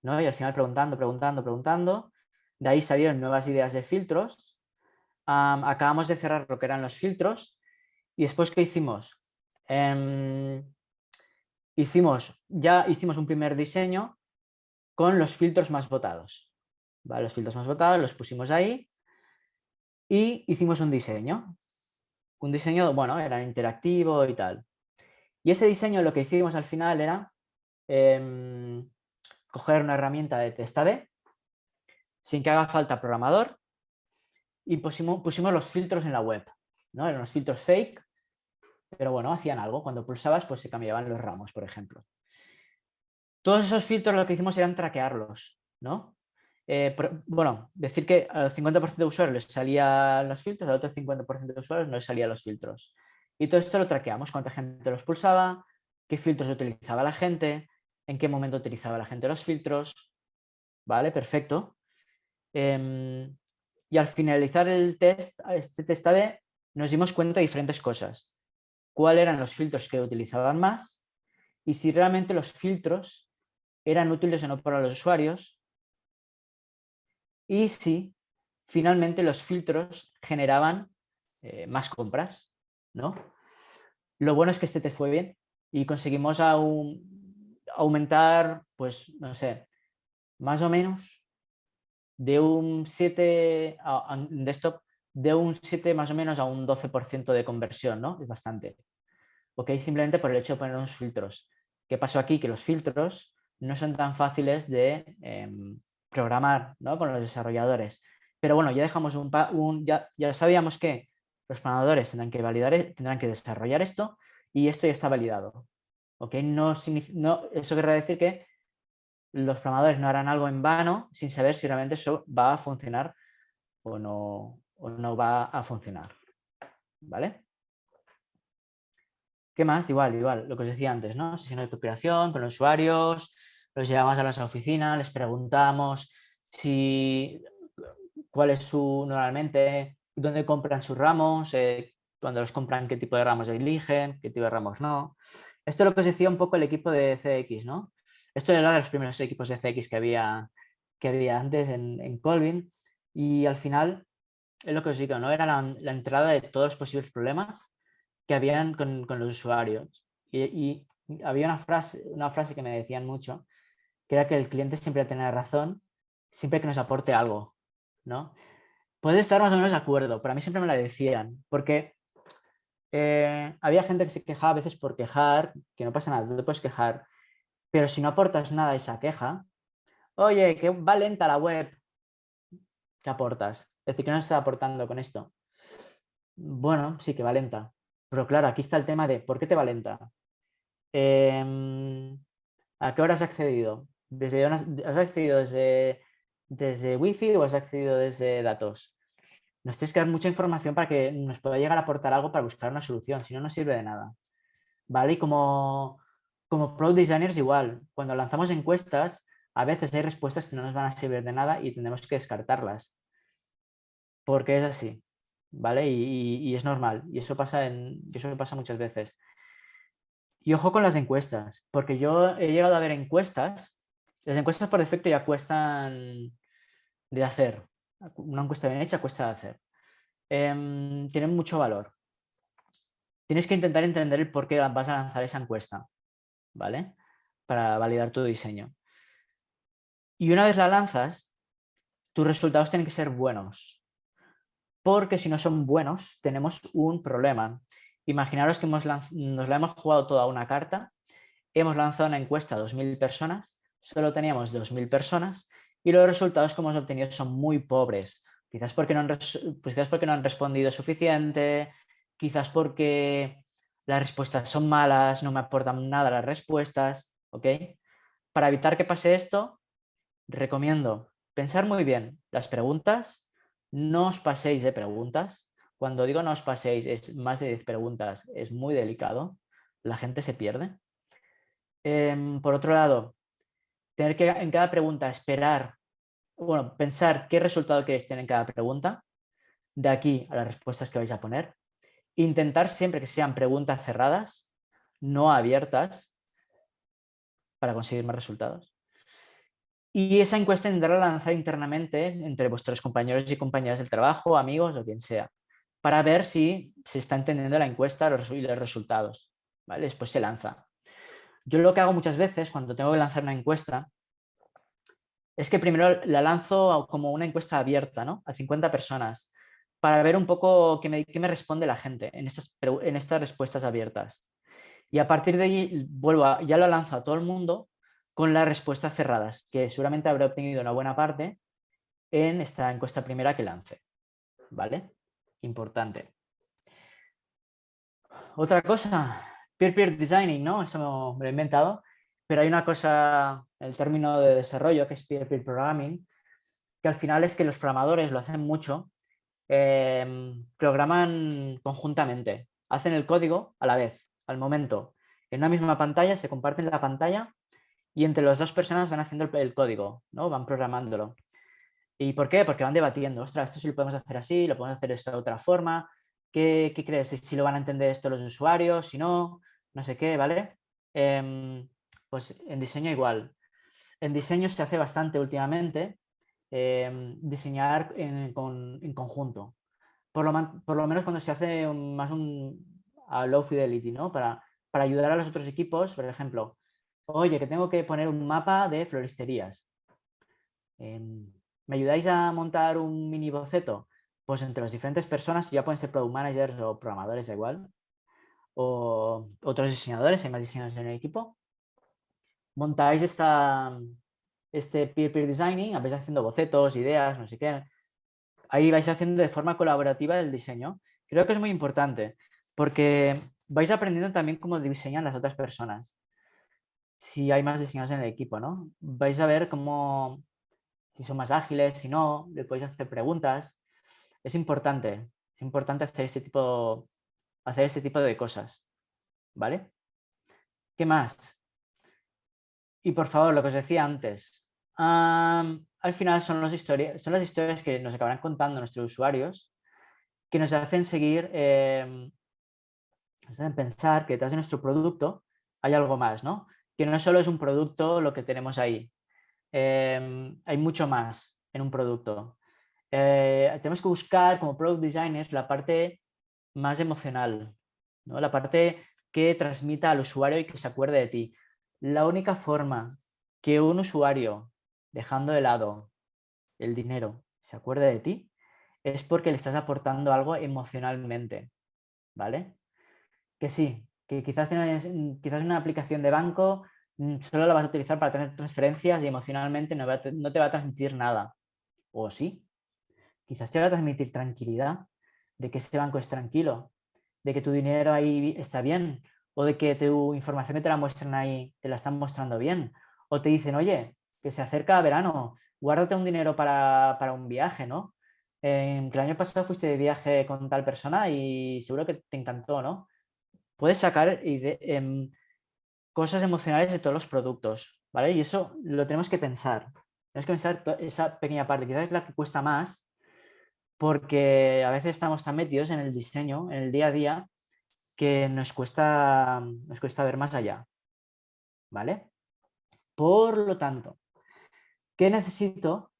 ¿No? Y al final preguntando. De ahí salieron nuevas ideas de filtros. Acabamos de cerrar lo que eran los filtros. ¿Y después qué hicimos? Hicimos un primer diseño con los filtros más votados. ¿Vale? Los filtros más votados los pusimos ahí y hicimos un diseño. Un diseño, bueno, era interactivo y tal. Y ese diseño lo que hicimos al final era coger una herramienta de test A/B sin que haga falta programador y pusimos los filtros en la web, ¿no? Eran unos filtros fake, pero bueno, hacían algo. Cuando pulsabas, pues se cambiaban los ramos, por ejemplo. Todos esos filtros lo que hicimos era traquearlos, ¿no? Bueno, decir que al 50% de usuarios les salían los filtros, al otro 50% de usuarios no les salían los filtros. Y todo esto lo traqueamos, cuánta gente los pulsaba, qué filtros utilizaba la gente, en qué momento utilizaba la gente los filtros. ¿Vale? Perfecto. Y al finalizar este test A/B nos dimos cuenta de diferentes cosas. cuáles eran los filtros que utilizaban más y si realmente los filtros eran útiles o no para los usuarios y si finalmente los filtros generaban más compras, ¿no? Lo bueno es que este test fue bien y conseguimos aumentar, pues, no sé, más o menos de un 7 en desktop, de un 7 más o menos a un 12% de conversión, ¿no? Es bastante. ¿Ok? Simplemente por el hecho de poner unos filtros. ¿Qué pasó aquí? Que los filtros no son tan fáciles de programar, ¿no? Con los desarrolladores. Pero bueno, ya dejamos ya sabíamos que los programadores tendrán que tendrán que desarrollar esto y esto ya está validado. ¿Ok? Eso querrá decir que los programadores no harán algo en vano sin saber si realmente eso va a funcionar o no va a funcionar. ¿Vale? ¿Qué más? Igual, lo que os decía antes, ¿no? Sesiones de cooperación con los usuarios, los llevamos a las oficinas, les preguntamos cuál es normalmente, dónde compran sus ramos, cuando los compran, qué tipo de ramos eligen, qué tipo de ramos no. Esto es lo que os decía un poco el equipo de CX, ¿no? Esto era de los primeros equipos de CX que había antes en Colvin y al final es lo que os digo, ¿no? Era la entrada de todos los posibles problemas que habían con los usuarios. Y había una frase que me decían mucho, que era que el cliente siempre tiene razón, siempre que nos aporte algo, ¿no? Puedes estar más o menos de acuerdo, pero a mí siempre me la decían, porque había gente que se quejaba a veces por quejar, que no pasa nada, tú te puedes quejar, pero si no aportas nada a esa queja, oye, que va lenta la web, ¿qué aportas? Es decir, ¿qué nos está aportando con esto? Bueno, sí que va lenta, pero claro, aquí está el tema de ¿por qué te va lenta? ¿A qué hora has accedido? ¿Has accedido desde Wi-Fi o has accedido desde datos? Nos tienes que dar mucha información para que nos pueda llegar a aportar algo para buscar una solución, si no, no sirve de nada. ¿Vale? Y como Product Designers igual, cuando lanzamos encuestas, a veces hay respuestas que no nos van a servir de nada y tenemos que descartarlas, porque es así, ¿vale? Y es normal, y eso pasa muchas veces. Y ojo con las encuestas, porque yo he llegado a ver encuestas, las encuestas por defecto ya cuestan de hacer, una encuesta bien hecha cuesta de hacer. Tienen mucho valor. Tienes que intentar entender el por qué vas a lanzar esa encuesta, ¿vale? Para validar tu diseño. Y una vez la lanzas, tus resultados tienen que ser buenos, porque si no son buenos, tenemos un problema. Imaginaros que nos la hemos jugado toda una carta. Hemos lanzado una encuesta a 2.000 personas, solo teníamos 2.000 personas y los resultados que hemos obtenido son muy pobres. Quizás porque no han respondido suficiente, quizás porque las respuestas son malas, no me aportan nada las respuestas, ¿ok? Para evitar que pase esto, recomiendo pensar muy bien las preguntas, no os paséis de preguntas. Cuando digo no os paséis, es más de 10 preguntas, es muy delicado, la gente se pierde. Por otro lado, tener que en cada pregunta pensar qué resultado queréis tener en cada pregunta, de aquí a las respuestas que vais a poner. Intentar siempre que sean preguntas cerradas, no abiertas, para conseguir más resultados. Y esa encuesta intentarla lanzar internamente entre vuestros compañeros y compañeras del trabajo, amigos o quien sea, para ver si se está entendiendo la encuesta y los resultados. ¿Vale? Después se lanza. Yo lo que hago muchas veces cuando tengo que lanzar una encuesta es que primero la lanzo como una encuesta abierta, ¿no? A 50 personas, para ver un poco qué me responde la gente en estas respuestas abiertas. Y a partir de ahí ya lo lanzo a todo el mundo con las respuestas cerradas, que seguramente habré obtenido una buena parte en esta encuesta primera que lance. ¿Vale? Importante. Otra cosa, peer-to-peer designing, ¿no? Eso me lo he inventado, pero hay una cosa, el término de desarrollo, que es peer-to-peer programming, que al final es que los programadores lo hacen mucho, programan conjuntamente, hacen el código a la vez, al momento. En una misma pantalla, se comparten la pantalla y entre las dos personas van haciendo el código, ¿no? Van programándolo. ¿Y por qué? Porque van debatiendo, ostras, esto sí lo podemos hacer así, lo podemos hacer de esta otra forma. ¿Qué crees? Si lo van a entender esto los usuarios, si no, no sé qué, ¿vale? Pues en diseño igual. En diseño se hace bastante últimamente diseñar en conjunto. Por lo menos cuando se hace a low fidelity, ¿no? Para ayudar a los otros equipos, por ejemplo, oye, que tengo que poner un mapa de floristerías. ¿Me ayudáis a montar un mini boceto? Pues entre las diferentes personas, ya pueden ser product managers o programadores, da igual, o otros diseñadores, hay más diseñadores en el equipo, montáis este peer-peer designing, vais haciendo bocetos, ideas, no sé qué. Ahí vais haciendo de forma colaborativa el diseño. Creo que es muy importante porque vais aprendiendo también cómo diseñan las otras personas. Si hay más diseñadores en el equipo, ¿no? Vais a ver cómo, si son más ágiles, si no, le podéis hacer preguntas. Es importante hacer este tipo de cosas, ¿vale? ¿Qué más? Y por favor, lo que os decía antes, al final son las historias que nos acabarán contando nuestros usuarios que nos hacen seguir, nos hacen pensar que detrás de nuestro producto hay algo más, ¿no? Que no solo es un producto lo que tenemos ahí, hay mucho más en un producto. Tenemos que buscar como product designers la parte más emocional, ¿no? La parte que transmita al usuario y que se acuerde de ti. La única forma que un usuario, dejando de lado el dinero, se acuerde de ti, es porque le estás aportando algo emocionalmente, ¿vale? Que sí, que quizás una aplicación de banco solo la vas a utilizar para tener transferencias y emocionalmente no te va a transmitir nada. O sí, quizás te va a transmitir tranquilidad, de que ese banco es tranquilo, de que tu dinero ahí está bien, o de que tu información que te la muestran ahí te la están mostrando bien, o te dicen, oye, que se acerca verano, guárdate un dinero para un viaje, ¿no? Que el año pasado fuiste de viaje con tal persona y seguro que te encantó, ¿no? Puedes sacar cosas emocionales de todos los productos, ¿vale? Y eso lo tenemos que pensar. Tenemos que pensar esa pequeña parte, quizás es la que cuesta más, porque a veces estamos tan metidos en el diseño, en el día a día, que nos cuesta ver más allá, ¿vale? Por lo tanto, ¿qué necesito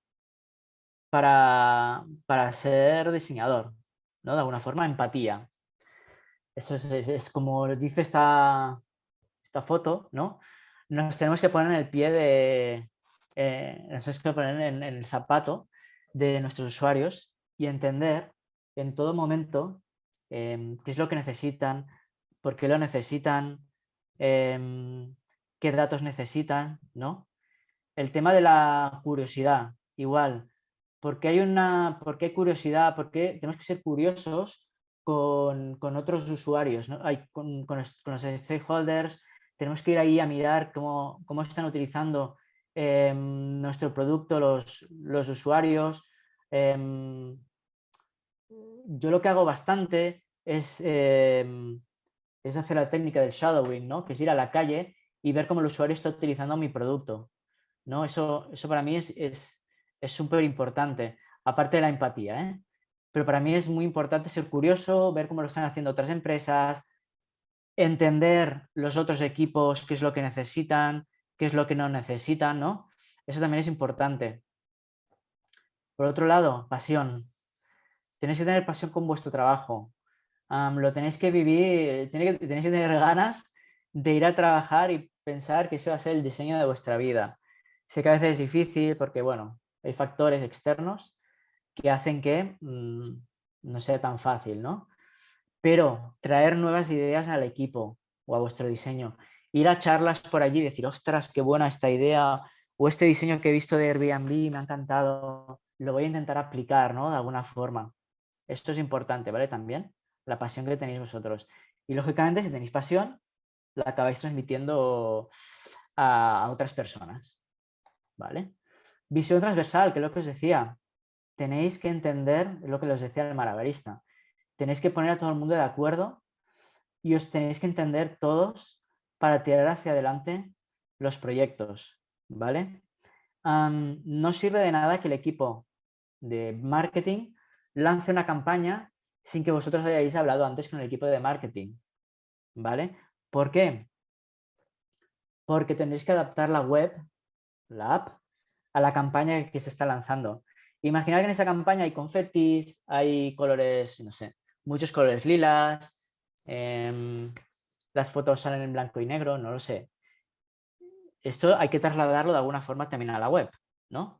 para ser diseñador? ¿No? De alguna forma, empatía. Eso es como dice esta foto, ¿no? Nos tenemos que poner en el pie nos tenemos que poner en el zapato de nuestros usuarios y entender en todo momento qué es lo que necesitan, por qué lo necesitan, qué datos necesitan, ¿no? El tema de la curiosidad, igual. ¿Por qué hay curiosidad? ¿Por qué tenemos que ser curiosos con otros usuarios, ¿no? Con los stakeholders? Tenemos que ir ahí a mirar cómo están utilizando nuestro producto los usuarios. Yo lo que hago bastante es hacer la técnica del shadowing, ¿no? Que es ir a la calle y ver cómo el usuario está utilizando mi producto, ¿no? Eso para mí es súper importante, aparte de la empatía, ¿eh? Pero para mí es muy importante ser curioso, ver cómo lo están haciendo otras empresas, entender los otros equipos, qué es lo que necesitan, qué es lo que no necesitan, ¿no? Eso también es importante. Por otro lado, pasión. Tenéis que tener pasión con vuestro trabajo. Lo tenéis que vivir, tenéis que tener ganas de ir a trabajar y pensar que ese va a ser el diseño de vuestra vida. Sé que a veces es difícil porque, bueno, hay factores externos que hacen que no sea tan fácil, ¿no? Pero traer nuevas ideas al equipo o a vuestro diseño, ir a charlas por allí y decir, ostras, qué buena esta idea, o este diseño que he visto de Airbnb me ha encantado, lo voy a intentar aplicar, ¿no? De alguna forma. Esto es importante, ¿vale? También la pasión que tenéis vosotros. Y lógicamente, si tenéis pasión, la acabáis transmitiendo a otras personas, ¿vale? Visión transversal, que es lo que os decía. Tenéis que entender lo que os decía el malabarista. Tenéis que poner a todo el mundo de acuerdo y os tenéis que entender todos para tirar hacia adelante los proyectos, ¿vale? No sirve de nada que el equipo de marketing lance una campaña sin que vosotros hayáis hablado antes con el equipo de marketing, ¿vale? ¿Por qué? Porque tendréis que adaptar la web, la app, a la campaña que se está lanzando. Imaginad que en esa campaña hay confetis, hay colores, no sé, muchos colores lilas, las fotos salen en blanco y negro, no lo sé. Esto hay que trasladarlo de alguna forma también a la web, ¿no?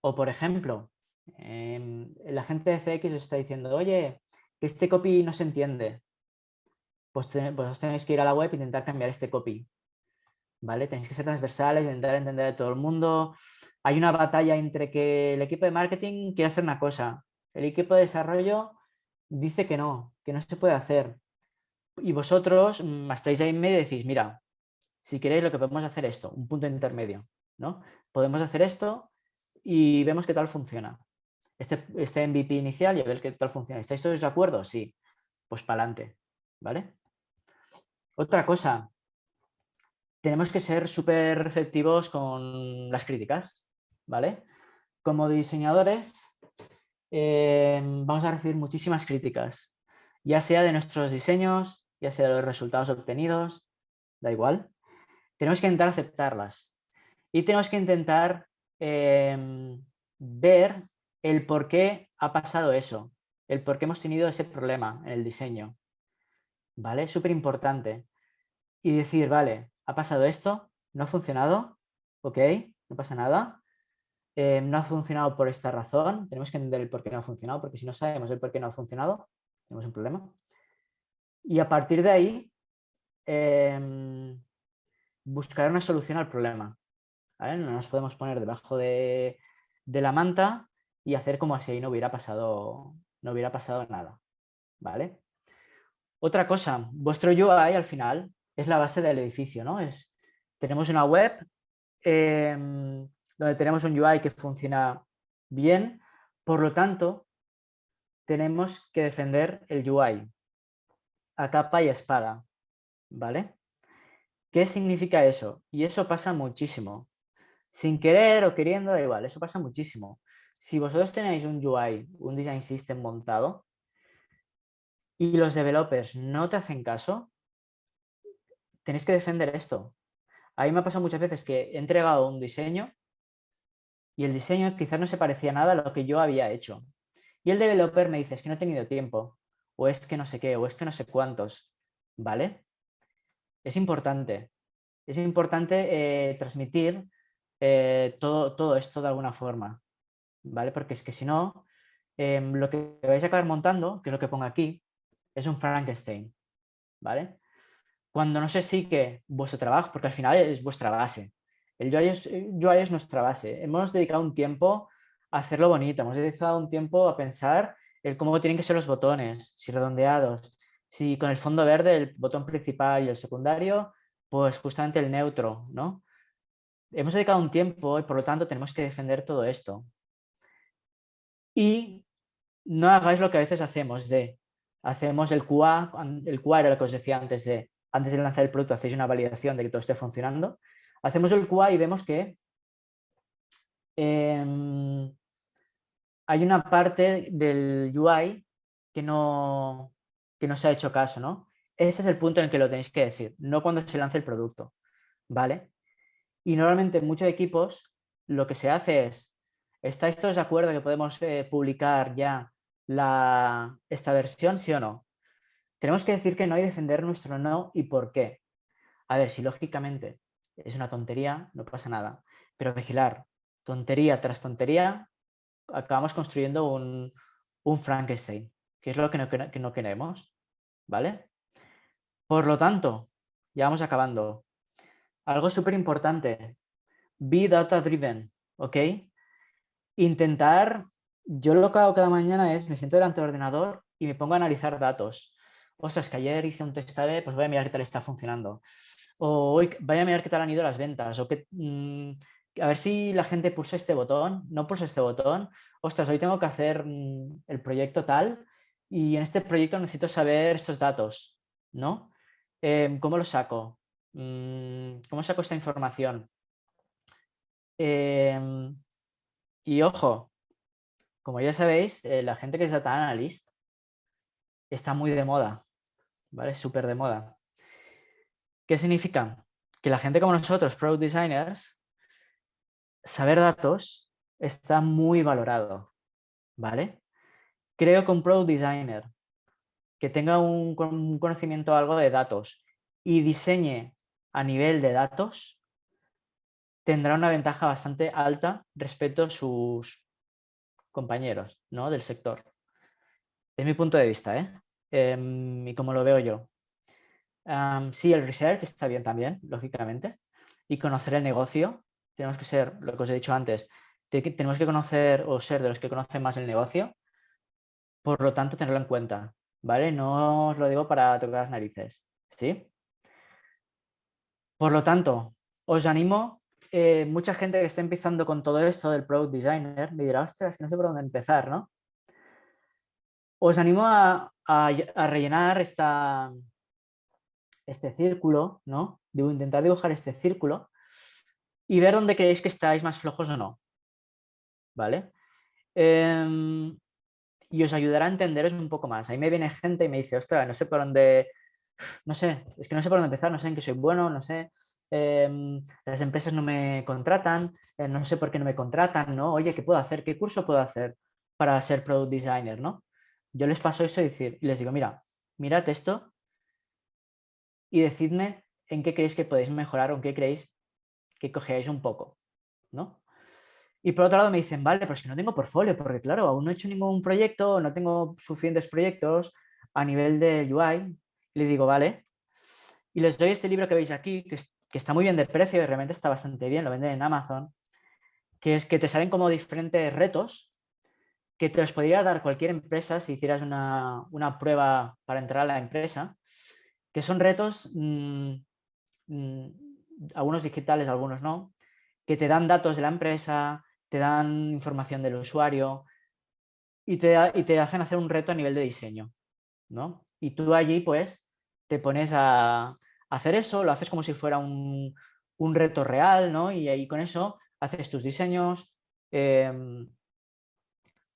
O por ejemplo, la gente de CX os está diciendo, oye, que este copy no se entiende. Pues os tenéis que ir a la web e intentar cambiar este copy, ¿vale? Tenéis que ser transversales, intentar entender a todo el mundo. Hay una batalla entre que el equipo de marketing quiere hacer una cosa, el equipo de desarrollo dice que no se puede hacer. Y vosotros estáis ahí en medio y decís, mira, si queréis lo que podemos hacer esto, un punto intermedio, ¿no? Podemos hacer esto y vemos qué tal funciona. Este MVP inicial y a ver qué tal funciona. ¿Estáis todos de acuerdo? Sí. Pues para adelante, ¿vale? Otra cosa, tenemos que ser súper receptivos con las críticas, ¿vale? Como diseñadores vamos a recibir muchísimas críticas, ya sea de nuestros diseños, ya sea de los resultados obtenidos, da igual. Tenemos que intentar aceptarlas y tenemos que intentar ver el por qué ha pasado eso, el por qué hemos tenido ese problema en el diseño, ¿vale? Súper importante. Y decir, vale, ha pasado esto, no ha funcionado, ok, no pasa nada, no ha funcionado por esta razón, tenemos que entender el por qué no ha funcionado, porque si no sabemos el por qué no ha funcionado, tenemos un problema. Y a partir de ahí, buscar una solución al problema. ¿Vale? No nos podemos poner debajo de la manta y hacer como si ahí no hubiera pasado nada. ¿Vale? Otra cosa, vuestro UI al final es la base del edificio, ¿no? Tenemos una web donde tenemos un UI que funciona bien, por lo tanto, tenemos que defender el UI a capa y espada, ¿vale? ¿Qué significa eso? Y eso pasa muchísimo. Sin querer o queriendo, da igual, eso pasa muchísimo. Si vosotros tenéis un UI, un design system montado, y los developers no te hacen caso, tenéis que defender esto. A mí me ha pasado muchas veces que he entregado un diseño y el diseño quizás no se parecía nada a lo que yo había hecho. Y el developer me dice, es que no he tenido tiempo, o es que no sé qué, o es que no sé cuántos, ¿vale? Es importante transmitir todo esto de alguna forma, ¿vale? Porque es que si no, lo que vais a acabar montando, que es lo que pongo aquí, es un Frankenstein, ¿vale? Cuando no se sigue vuestro trabajo, porque al final es vuestra base. El UI es nuestra base. Hemos dedicado un tiempo a hacerlo bonito, hemos dedicado un tiempo a pensar el cómo tienen que ser los botones, si redondeados, si con el fondo verde el botón principal y el secundario, pues justamente el neutro, ¿no? Hemos dedicado un tiempo y por lo tanto tenemos que defender todo esto. Y no hagáis lo que a veces hacemos el QA, el QA era lo que os decía antes de lanzar el producto, hacéis una validación de que todo esté funcionando. Hacemos el QA y vemos que hay una parte del UI que no se ha hecho caso, ¿no? Ese es el punto en el que lo tenéis que decir, no cuando se lance el producto, ¿vale? Y normalmente en muchos equipos lo que se hace es, ¿estáis todos de acuerdo que podemos publicar ya esta versión, sí o no? Tenemos que decir que no y defender nuestro no y por qué. A ver, si lógicamente es una tontería, no pasa nada. Pero vigilar, tontería tras tontería, acabamos construyendo un Frankenstein, que es lo que no queremos, ¿vale? Por lo tanto, ya vamos acabando. Algo súper importante, be data driven, ¿ok? Intentar, yo lo que hago cada mañana es, me siento delante del ordenador y me pongo a analizar datos. Ostras, que ayer hice un test A/B, pues voy a mirar qué tal está funcionando. O hoy voy a mirar qué tal han ido las ventas. O a ver si la gente pulsa este botón, no pulsa este botón. Ostras, hoy tengo que hacer el proyecto tal y en este proyecto necesito saber estos datos, ¿no? ¿Cómo lo saco? ¿Cómo saco esta información? Y ojo, como ya sabéis, la gente que es data analyst está muy de moda, ¿vale? Súper de moda. ¿Qué significa? Que la gente como nosotros, product designers, saber datos está muy valorado, ¿vale? Creo que un product designer que tenga un conocimiento algo de datos y diseñe a nivel de datos tendrá una ventaja bastante alta respecto a sus compañeros, ¿no? Del sector. Es mi punto de vista, ¿eh? Y como lo veo yo. Sí, el research está bien también, lógicamente, y conocer el negocio. Tenemos que ser, lo que os he dicho antes, tenemos que conocer o ser de los que conocen más el negocio, por lo tanto, tenerlo en cuenta, ¿vale? No os lo digo para tocar las narices, ¿sí? Por lo tanto, os animo, mucha gente que está empezando con todo esto del product designer me dirá, ostras, que no sé por dónde empezar, ¿no? Os animo a rellenar este círculo, ¿no? Debo intentar dibujar este círculo y ver dónde creéis que estáis más flojos o no, ¿vale? Y os ayudará a entenderos un poco más. Ahí me viene gente y me dice, ostras, no sé por dónde, no sé, es que no sé por dónde empezar, no sé en qué soy bueno, no sé, las empresas no me contratan, no sé por qué no me contratan, ¿no? Oye, ¿qué puedo hacer? ¿Qué curso puedo hacer para ser product designer, ¿no? Yo les paso eso y les digo, mira, mirad esto y decidme en qué creéis que podéis mejorar o en qué creéis que cogeáis un poco, ¿no? Y por otro lado me dicen, vale, pero es que no tengo portfolio, porque claro, aún no he hecho ningún proyecto, no tengo suficientes proyectos a nivel de UI. Y le digo, vale. Y les doy este libro que veis aquí, que está muy bien de precio y realmente está bastante bien, lo venden en Amazon, que es que te salen como diferentes retos que te los podría dar cualquier empresa si hicieras una prueba para entrar a la empresa, que son retos, mm, algunos digitales, algunos no, que te dan datos de la empresa, te dan información del usuario y te hacen hacer un reto a nivel de diseño, ¿no? Y tú allí, pues, te pones a hacer eso, lo haces como si fuera un reto real, ¿no? Y ahí con eso haces tus diseños.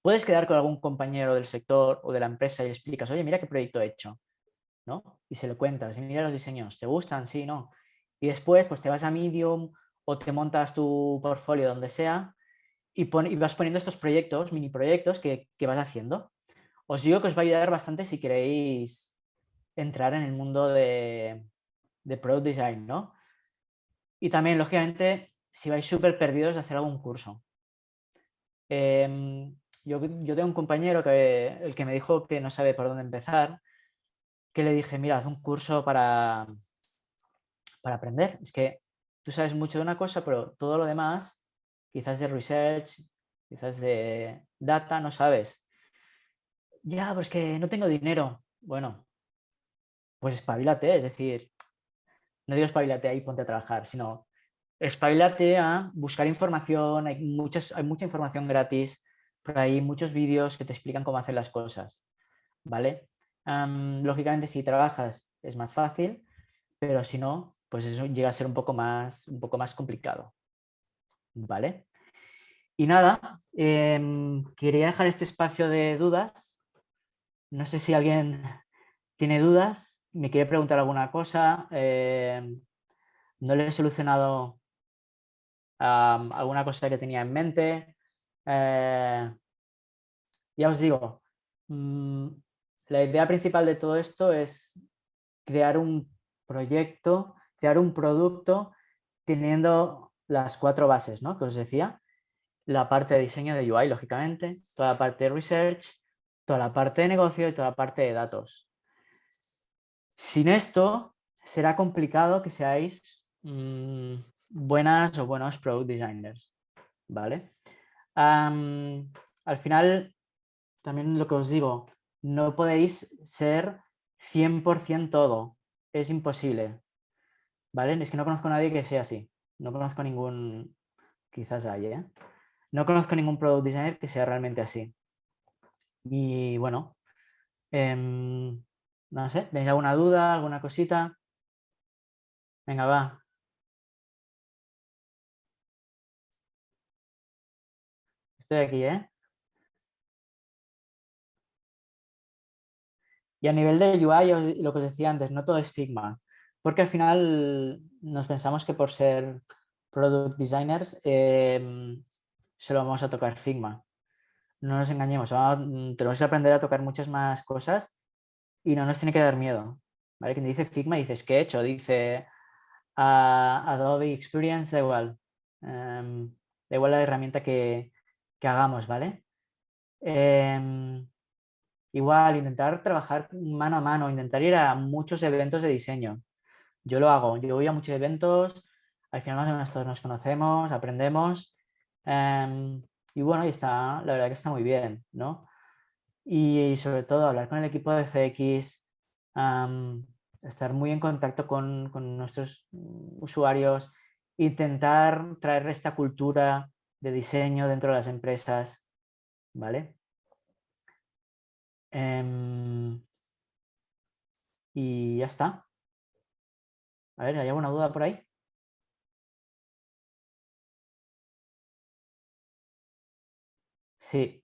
Puedes quedar con algún compañero del sector o de la empresa y le explicas, oye, mira qué proyecto he hecho, ¿no? Y se lo cuentas, y mira los diseños, ¿te gustan? Sí, no. Y después, pues te vas a Medium o te montas tu portfolio donde sea y vas poniendo estos proyectos, mini proyectos que vas haciendo. Os digo que os va a ayudar bastante si queréis entrar en el mundo de product design, ¿no? Y también, lógicamente, si vais súper perdidos, hacer algún curso. Yo tengo un compañero el que me dijo que no sabe por dónde empezar, que le dije, mira, haz un curso para aprender. Es que tú sabes mucho de una cosa, pero todo lo demás, quizás de research, quizás de data, no sabes. Ya, pues que no tengo dinero. Bueno, pues espabilate, es decir, no digo espabilate ahí, ponte a trabajar, sino espabilate a buscar información, hay mucha información gratis, por ahí muchos vídeos que te explican cómo hacer las cosas, ¿vale? Lógicamente si trabajas es más fácil, pero si no, pues eso llega a ser un poco más complicado, ¿vale? Y nada, quería dejar este espacio de dudas. No sé si alguien tiene dudas, me quiere preguntar alguna cosa. No le he solucionado alguna cosa que tenía en mente. Eh, ya os digo, mm, la idea principal de todo esto es crear un proyecto, crear un producto teniendo las cuatro bases, ¿no? Que os decía, la parte de diseño de UI, lógicamente, toda la parte de research, toda la parte de negocio y toda la parte de datos. Sin esto, será complicado que seáis buenas o buenos product designers, ¿vale? Al final, también lo que os digo, no podéis ser 100% todo, es imposible, ¿vale? Es que no conozco a nadie que sea así, no conozco ningún, quizás hay, ¿eh? No conozco ningún product designer que sea realmente así. Y bueno, no sé, ¿tenéis alguna duda, alguna cosita? Venga, va. Estoy aquí, ¿eh? Y a nivel de UI, lo que os decía antes, no todo es Figma, porque al final nos pensamos que por ser product designers solo vamos a tocar Figma. No nos engañemos, tenemos que aprender a tocar muchas más cosas y no nos tiene que dar miedo. ¿Vale? Quien dice Figma dice Sketch o dice Adobe Experience, da igual. Da igual la herramienta que hagamos, ¿vale? Igual, intentar trabajar mano a mano, intentar ir a muchos eventos de diseño. Yo lo hago, yo voy a muchos eventos, al final más o menos todos nos conocemos, aprendemos. Y bueno, y está, la verdad que está muy bien, ¿no? Y sobre todo hablar con el equipo de FX, estar muy en contacto con nuestros usuarios, intentar traer esta cultura de diseño dentro de las empresas, ¿vale? Y ya está. A ver, ¿hay alguna duda por ahí? Sí,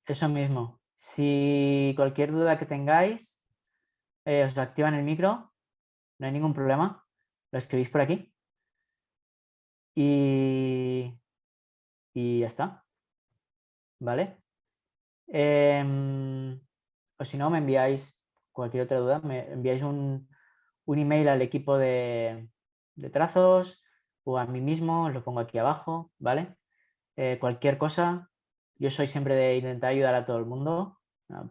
eso mismo. Si cualquier duda que tengáis, os activan el micro, no hay ningún problema. Lo escribís por aquí y, y ya está. ¿Vale? O si no, me enviáis cualquier otra duda, me enviáis un email al equipo de trazos o a mí mismo, os lo pongo aquí abajo, ¿vale? Cualquier cosa, yo soy siempre de intentar ayudar a todo el mundo,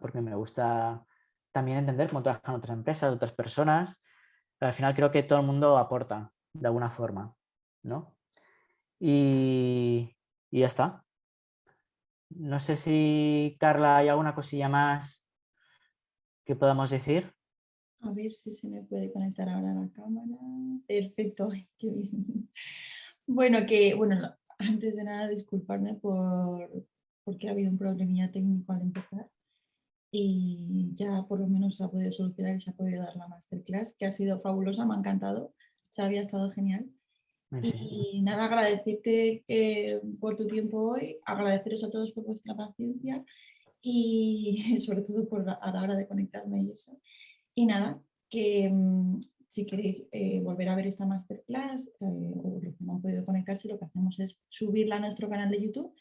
porque me gusta también entender cómo trabajan otras empresas, otras personas. Al final creo que todo el mundo aporta de alguna forma, ¿no? Y ya está. No sé si, Carla, hay alguna cosilla más que podamos decir. A ver si se me puede conectar ahora la cámara. Perfecto, ay, qué bien. Bueno, antes de nada disculparme porque ha habido un problemilla técnico al empezar y ya por lo menos se ha podido solucionar y se ha podido dar la masterclass, que ha sido fabulosa, me ha encantado. Xavi ha estado genial. Sí. Y nada, agradecerte por tu tiempo hoy, agradeceros a todos por vuestra paciencia y sobre todo a la hora de conectarme y eso. Y nada, que si queréis volver a ver esta masterclass o los que no han podido conectarse, lo que hacemos es subirla a nuestro canal de YouTube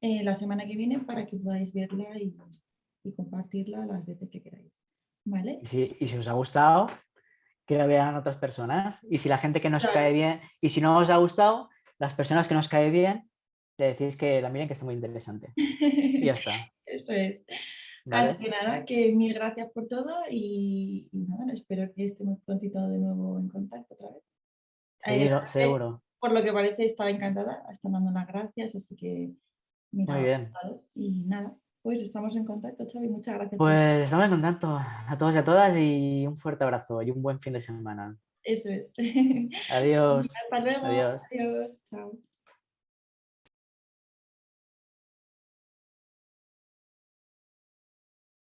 la semana que viene para que podáis verla y compartirla las veces que queráis. ¿Vale? Y si os ha gustado, que la vean otras personas. Y si la gente que nos cae Claro. bien, y si no os ha gustado, las personas que nos cae bien, le decís que la miren, que está muy interesante. Y ya está. Eso es. Así ¿Vale? que nada, que mil gracias por todo y nada, espero que estemos prontito de nuevo en contacto otra vez. Sí, Eh, seguro. por lo que parece estaba encantada, están dando las gracias, así que mira, Muy ha bien. gustado. Y nada, pues estamos en contacto, Xavi, muchas gracias por Pues estamos en contacto a todos y a todas y un fuerte abrazo y un buen fin de semana. eso es. Adiós. Hasta luego, Adiós. adiós, chao.